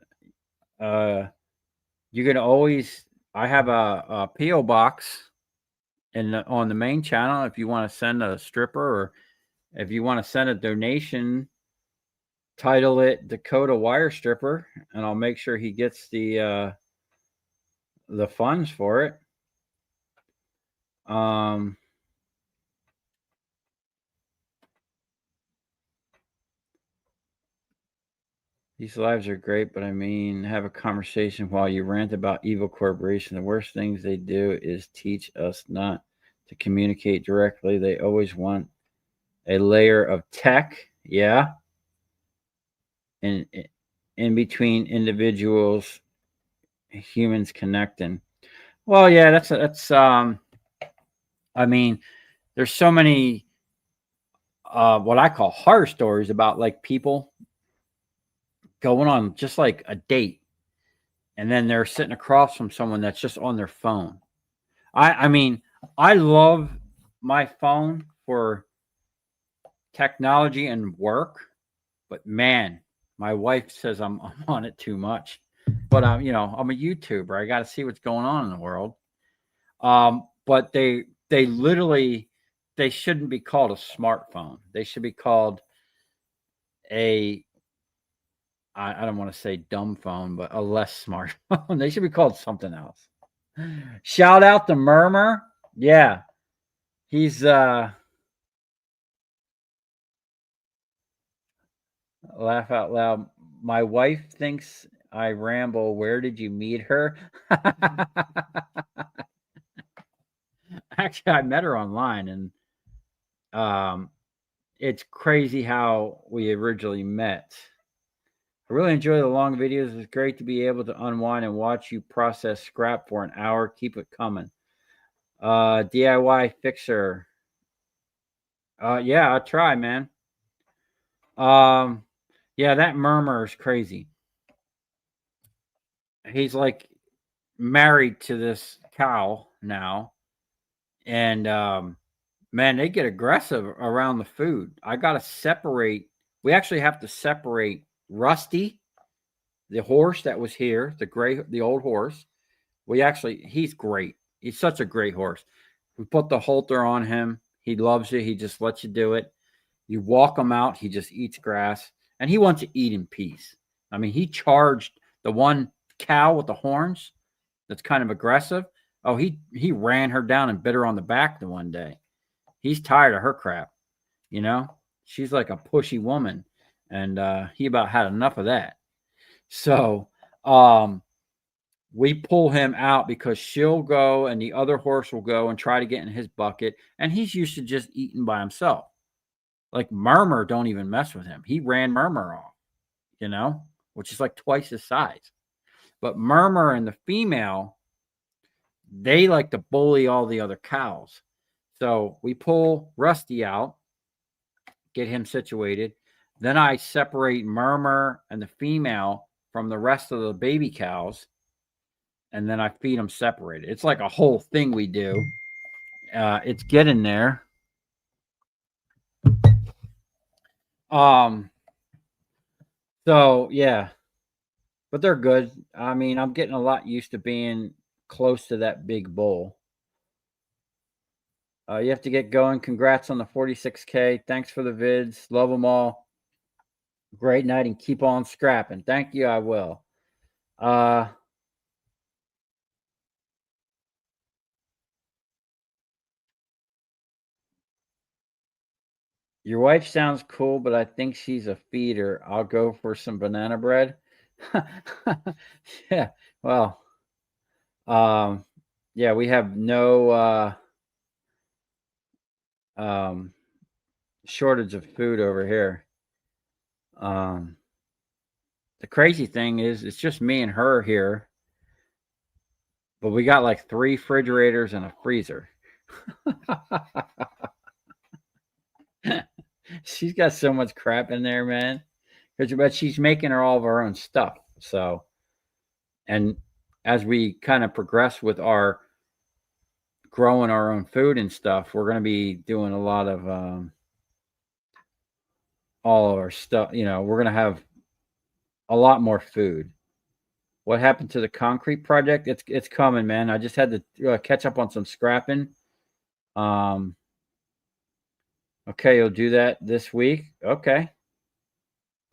you can always. I have a PO box on the main channel if you want to send a stripper or if you want to send a donation. Title it Dakota Wire Stripper, and I'll make sure he gets the funds for it. These lives are great, but I mean, have a conversation while you rant about evil corporation. The worst things they do is teach us not to communicate directly. They always want a layer of tech, yeah, and in between individuals, humans connecting. Well, yeah, that's I mean, there's so many what I call horror stories about like people going on just like a date and then they're sitting across from someone that's just on their phone. I mean, I love my phone for technology and work, but man, my wife says I'm on it too much. But I'm a YouTuber. I got to see what's going on in the world. But they literally they shouldn't be called a smartphone. They should be called a I don't want to say dumb phone, but a less smart phone. They should be called something else. Shout out to Murmur. Yeah. He's laugh out loud. My wife thinks I ramble. Where did you meet her? Actually, I met her online and it's crazy how we originally met. I really enjoy the long videos. It's great to be able to unwind and watch you process scrap for an hour. Keep it coming. DIY fixer. Yeah, I'll try, man. Yeah, that Murmur is crazy. He's like married to this cow now. And man, they get aggressive around the food. I gotta separate. We actually have to separate Rusty, the horse that was here, the old horse. He's great. He's such a great horse. We put the halter on him. He loves it. He just lets you do it. You walk him out. He just eats grass, and he wants to eat in peace. I mean, he charged the one cow with the horns that's kind of aggressive. Oh, he ran her down and bit her on the back the one day. He's tired of her crap. She's like a pushy woman, and he about had enough of that. So, we pull him out because she'll go and the other horse will go and try to get in his bucket, and he's used to just eating by himself. Like Murmur don't even mess with him. He ran Murmur off, which is like twice his size. But Murmur and the female, they like to bully all the other cows. So we pull Rusty out, get him situated. Then I separate Murmur and the female from the rest of the baby cows, and then I feed them separated. It's like a whole thing we do. It's getting there. So yeah, but they're good. I mean, I'm getting a lot used to being close to that big bull. You have to get going. Congrats on the 46K. Thanks for the vids. Love them all. Great night and keep on scrapping. Thank you. I will. Your wife sounds cool, but I think she's a feeder. I'll go for some banana bread. Yeah. Well, yeah, we have no shortage of food over here. The crazy thing is it's just me and her here, but we got like 3 refrigerators and a freezer. She's got so much crap in there, man. But she's making all of her own stuff. So, and as we kind of progress with our growing our own food and stuff, we're going to be doing a lot of all of our stuff. You know, we're going to have a lot more food. What happened to the concrete project? It's coming, man. I just had to catch up on some scrapping. Okay, you'll do that this week. Okay.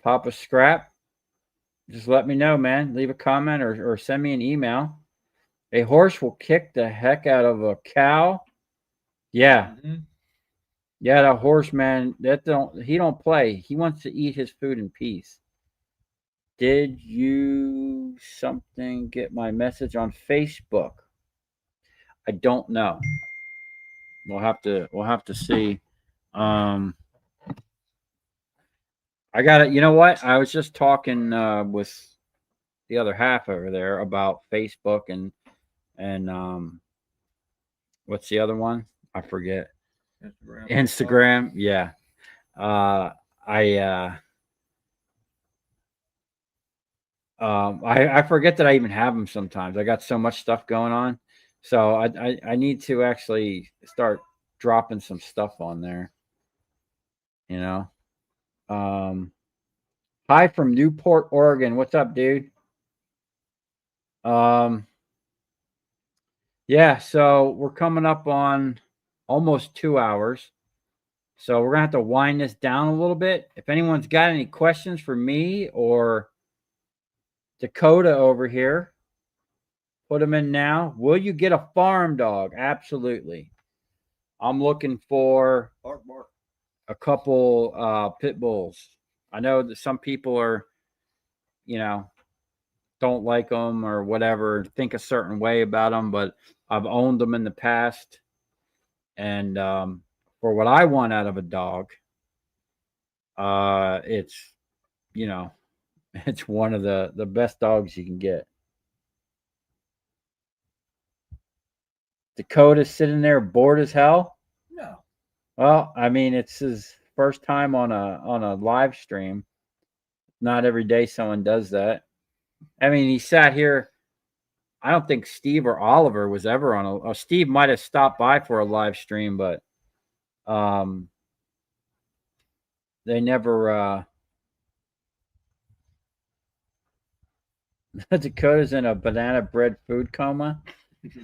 Pop a scrap. Just let me know, man. Leave a comment or send me an email. A horse will kick the heck out of a cow. Yeah. Mhm. Yeah, that horse, man, he don't play. He wants to eat his food in peace. Did you something get my message on Facebook? I don't know. We'll have to see. I got it. You know what? I was just talking with the other half over there about Facebook and what's the other one? I forget. Instagram. Instagram. Yeah. I forget that I even have them sometimes. I got so much stuff going on, so I need to actually start dropping some stuff on there. You know. Hi from Newport, Oregon. What's up, dude? Yeah. So we're coming up on almost 2 hours. So we're gonna have to wind this down a little bit. If anyone's got any questions for me or Dakota over here, put them in now. Will you get a farm dog? Absolutely. I'm looking for Bark, bark. a couple pit bulls. I know that some people are, you know, don't like them or whatever, think a certain way about them, but I've owned them in the past. And for what I want out of a dog, it's, you know, it's one of the best dogs you can get. Dakota's sitting there bored as hell. No. Well, I mean, it's his first time on a live stream. Not every day someone does that. I mean, he sat here. I don't think Steve or Oliver was ever on a. Steve might have stopped by for a live stream, but they never. Dakota's in a banana bread food coma. I'm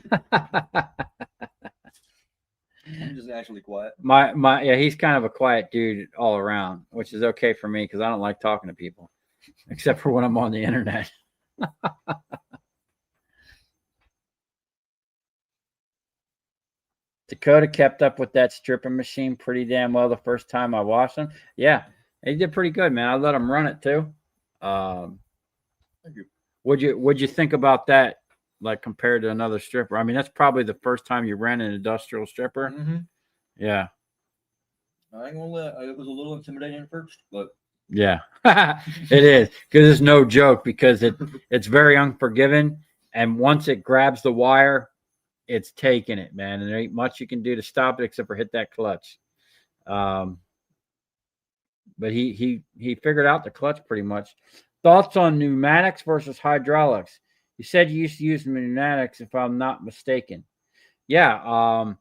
just naturally quiet. Yeah, he's kind of a quiet dude all around, which is okay for me because I don't like talking to people, except for when I'm on the internet. Dakota kept up with that stripping machine pretty damn well the first time I watched him. Yeah, he did pretty good, man. I let him run it too. Thank you. What'd you think about that? Like compared to another stripper? I mean, that's probably the first time you ran an industrial stripper. Mm-hmm. Yeah. I ain't gonna lie. It was a little intimidating at first, but Yeah, it is because it's no joke because it's very unforgiving, and once it grabs the wire, it's taking it, man, and there ain't much you can do to stop it except for hit that clutch. But he figured out the clutch pretty much. Thoughts on pneumatics versus hydraulics? You said you used to use pneumatics, if I'm not mistaken. Yeah,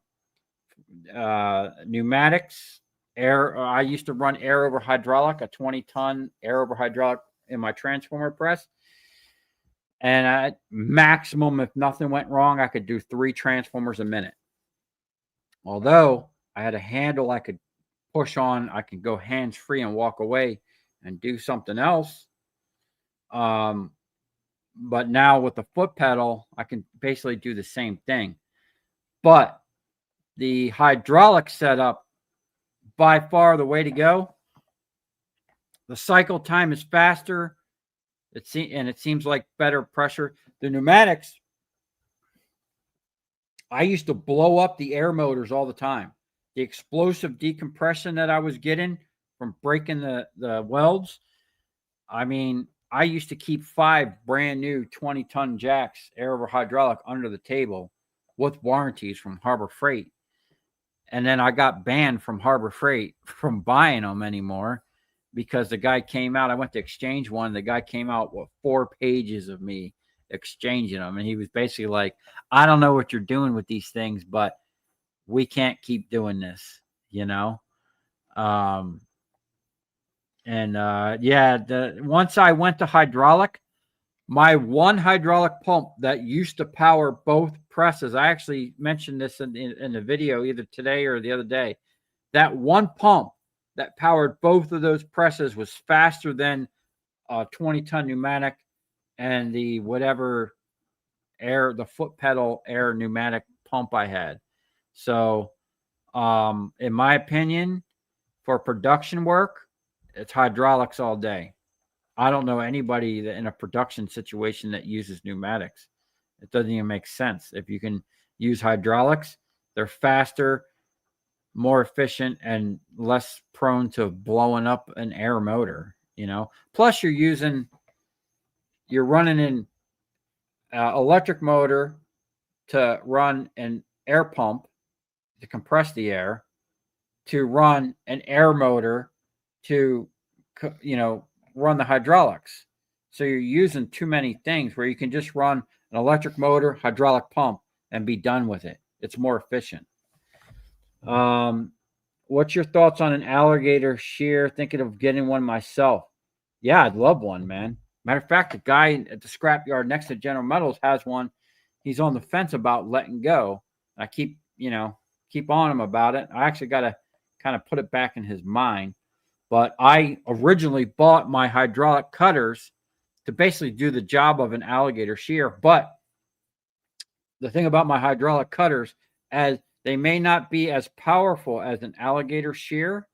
pneumatics. Air. I used to run air over hydraulic, a 20-ton air over hydraulic in my transformer press. And at maximum, if nothing went wrong, I could do 3 transformers a minute. Although I had a handle I could push on, I could go hands free and walk away and do something else. But now with the foot pedal, I can basically do the same thing. But the hydraulic setup, by far the way to go. The cycle time is faster. It seems like better pressure. The pneumatics, I used to blow up the air motors all the time. The explosive decompression that I was getting from breaking the welds. I mean, I used to keep 5 brand new 20-ton jacks, air over hydraulic, under the table with warranties from Harbor Freight. And then I got banned from Harbor Freight from buying them anymore because the guy came out. I went to exchange one. The guy came out with 4 pages of me exchanging them. And he was basically like, I don't know what you're doing with these things, but we can't keep doing this, you know? Once I went to hydraulic, my one hydraulic pump that used to power both presses, I actually mentioned this in the video either today or the other day, that one pump that powered both of those presses was faster than a 20-ton pneumatic and the whatever the foot pedal air pneumatic pump I had. So, in my opinion, for production work, it's hydraulics all day. I don't know anybody that in a production situation that uses pneumatics. It doesn't even make sense. If you can use hydraulics, they're faster, more efficient, and less prone to blowing up an air motor, you know. Plus you're running an electric motor to run an air pump to compress the air, to run an air motor to, run the hydraulics. So you're using too many things where you can just run an electric motor, hydraulic pump, and be done with it. It's more efficient. What's your thoughts on an alligator shear? Thinking of getting one myself. Yeah, I'd love one, man. Matter of fact, the guy at the scrapyard next to General Metals has one. He's on the fence about letting go. I keep on him about it. I actually got to kind of put it back in his mind. But I originally bought my hydraulic cutters to basically do the job of an alligator shear. But the thing about my hydraulic cutters, as they may not be as powerful as an alligator shear,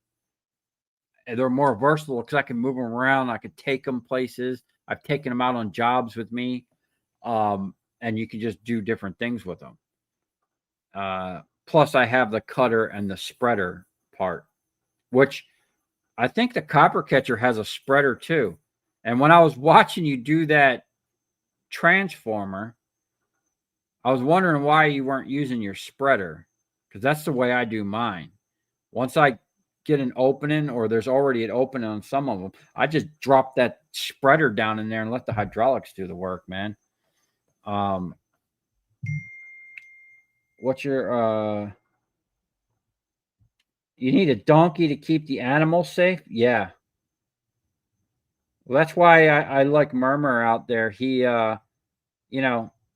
and they're more versatile because I can move them around. I could take them places. I've taken them out on jobs with me. And you can just do different things with them. Plus, I have the cutter and the spreader part, which I think the Copper Catcher has a spreader too. And when I was watching you do that transformer, I was wondering why you weren't using your spreader, because that's the way I do mine. Once I get an opening, or there's already an opening on some of them, I just drop that spreader down in there and let the hydraulics do the work, man. What's your you need a donkey to keep the animals safe? Yeah. Well, that's why I like Murmur out there. He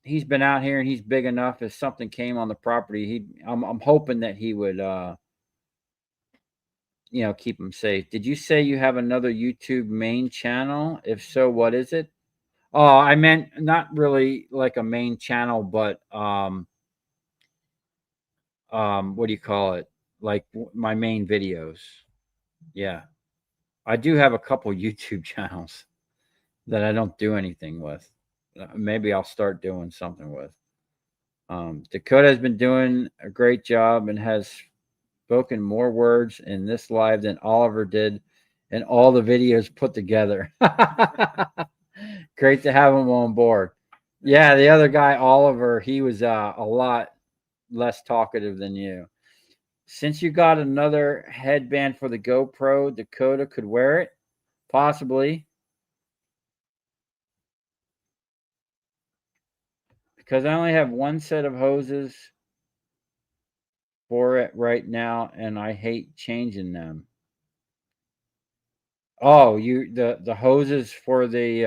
he's been out here and he's big enough. If something came on the property, I'm hoping that he would keep him safe. Did you say you have another YouTube main channel? If so, what is it? Oh, I meant not really like a main channel, but what do you call it? Like my main videos. Yeah. I do have a couple YouTube channels that I don't do anything with. Maybe I'll start doing something with. Dakota has been doing a great job and has spoken more words in this live than Oliver did in all the videos put together. Great to have him on board. Yeah, the other guy, Oliver, he was a lot less talkative than you. Since you got another headband for the GoPro, Dakota could wear it? Possibly. Because I only have one set of hoses for it right now, and I hate changing them. Oh, the hoses for the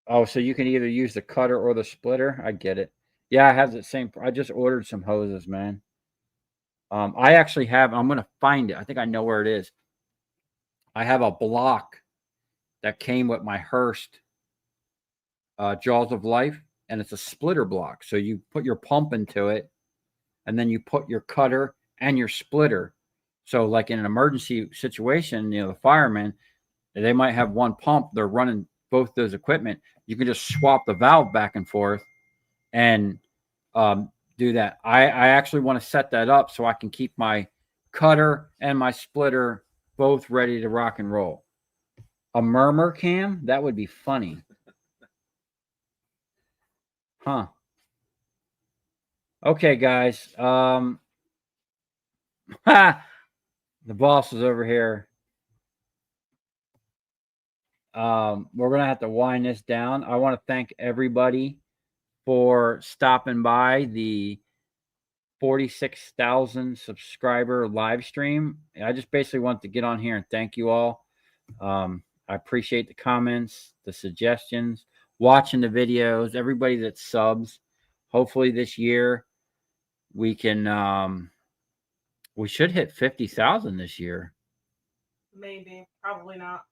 oh, so you can either use the cutter or the splitter. I get it. Yeah, I have the same. I just ordered some hoses, man. I actually have. I'm gonna find it. I think I know where it is. I have a block that came with my Hurst Jaws of Life, and it's a splitter block. So you put your pump into it, and then you put your cutter and your splitter. So, like in an emergency situation, the firemen, they might have one pump. They're running both those equipment. You can just swap the valve back and forth and do that. I actually want to set that up so I can keep my cutter and my splitter both ready to rock and roll. A murmur cam? That would be funny. Huh. Okay, guys. The boss is over here. We're gonna have to wind this down. I want to thank everybody for stopping by the 46,000 subscriber live stream. I just basically want to get on here and thank you all. I appreciate the comments, the suggestions, watching the videos, everybody that subs. Hopefully this year we can we should hit 50,000 this year. Maybe, probably not.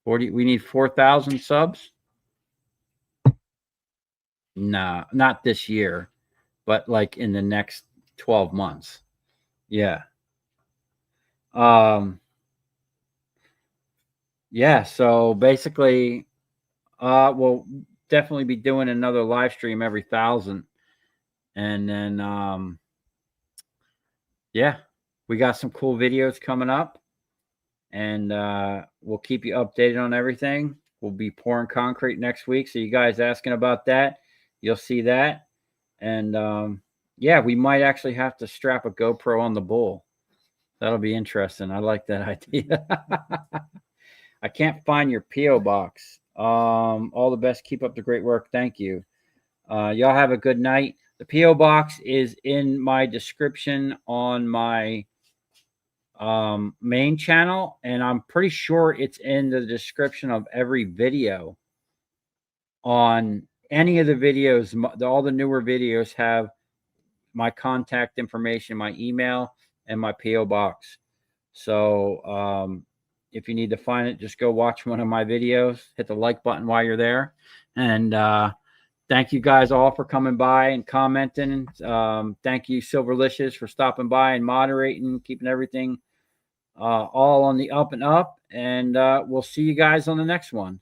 40, we need 4,000 subs. Nah, not this year, but like in the next 12 months. Yeah. Yeah, so basically we'll definitely be doing another live stream every 1,000. And then yeah, we got some cool videos coming up, and we'll keep you updated on everything. We'll be pouring concrete next week, so you guys asking about that, you'll see that. And yeah, we might actually have to strap a GoPro on the bull. That'll be interesting. I like that idea. I can't find your P.O. box. All the best. Keep up the great work. Thank you. Y'all have a good night. The P.O. box is in my description on my main channel, and I'm pretty sure it's in the description of every video. On any of the videos, all the newer videos have my contact information, my email, and my P.O. box. So if you need to find it, just go watch one of my videos. Hit the like button while you're there. And thank you guys all for coming by and commenting. Thank you, Silverlicious, for stopping by and moderating, keeping everything all on the up and up. And we'll see you guys on the next one.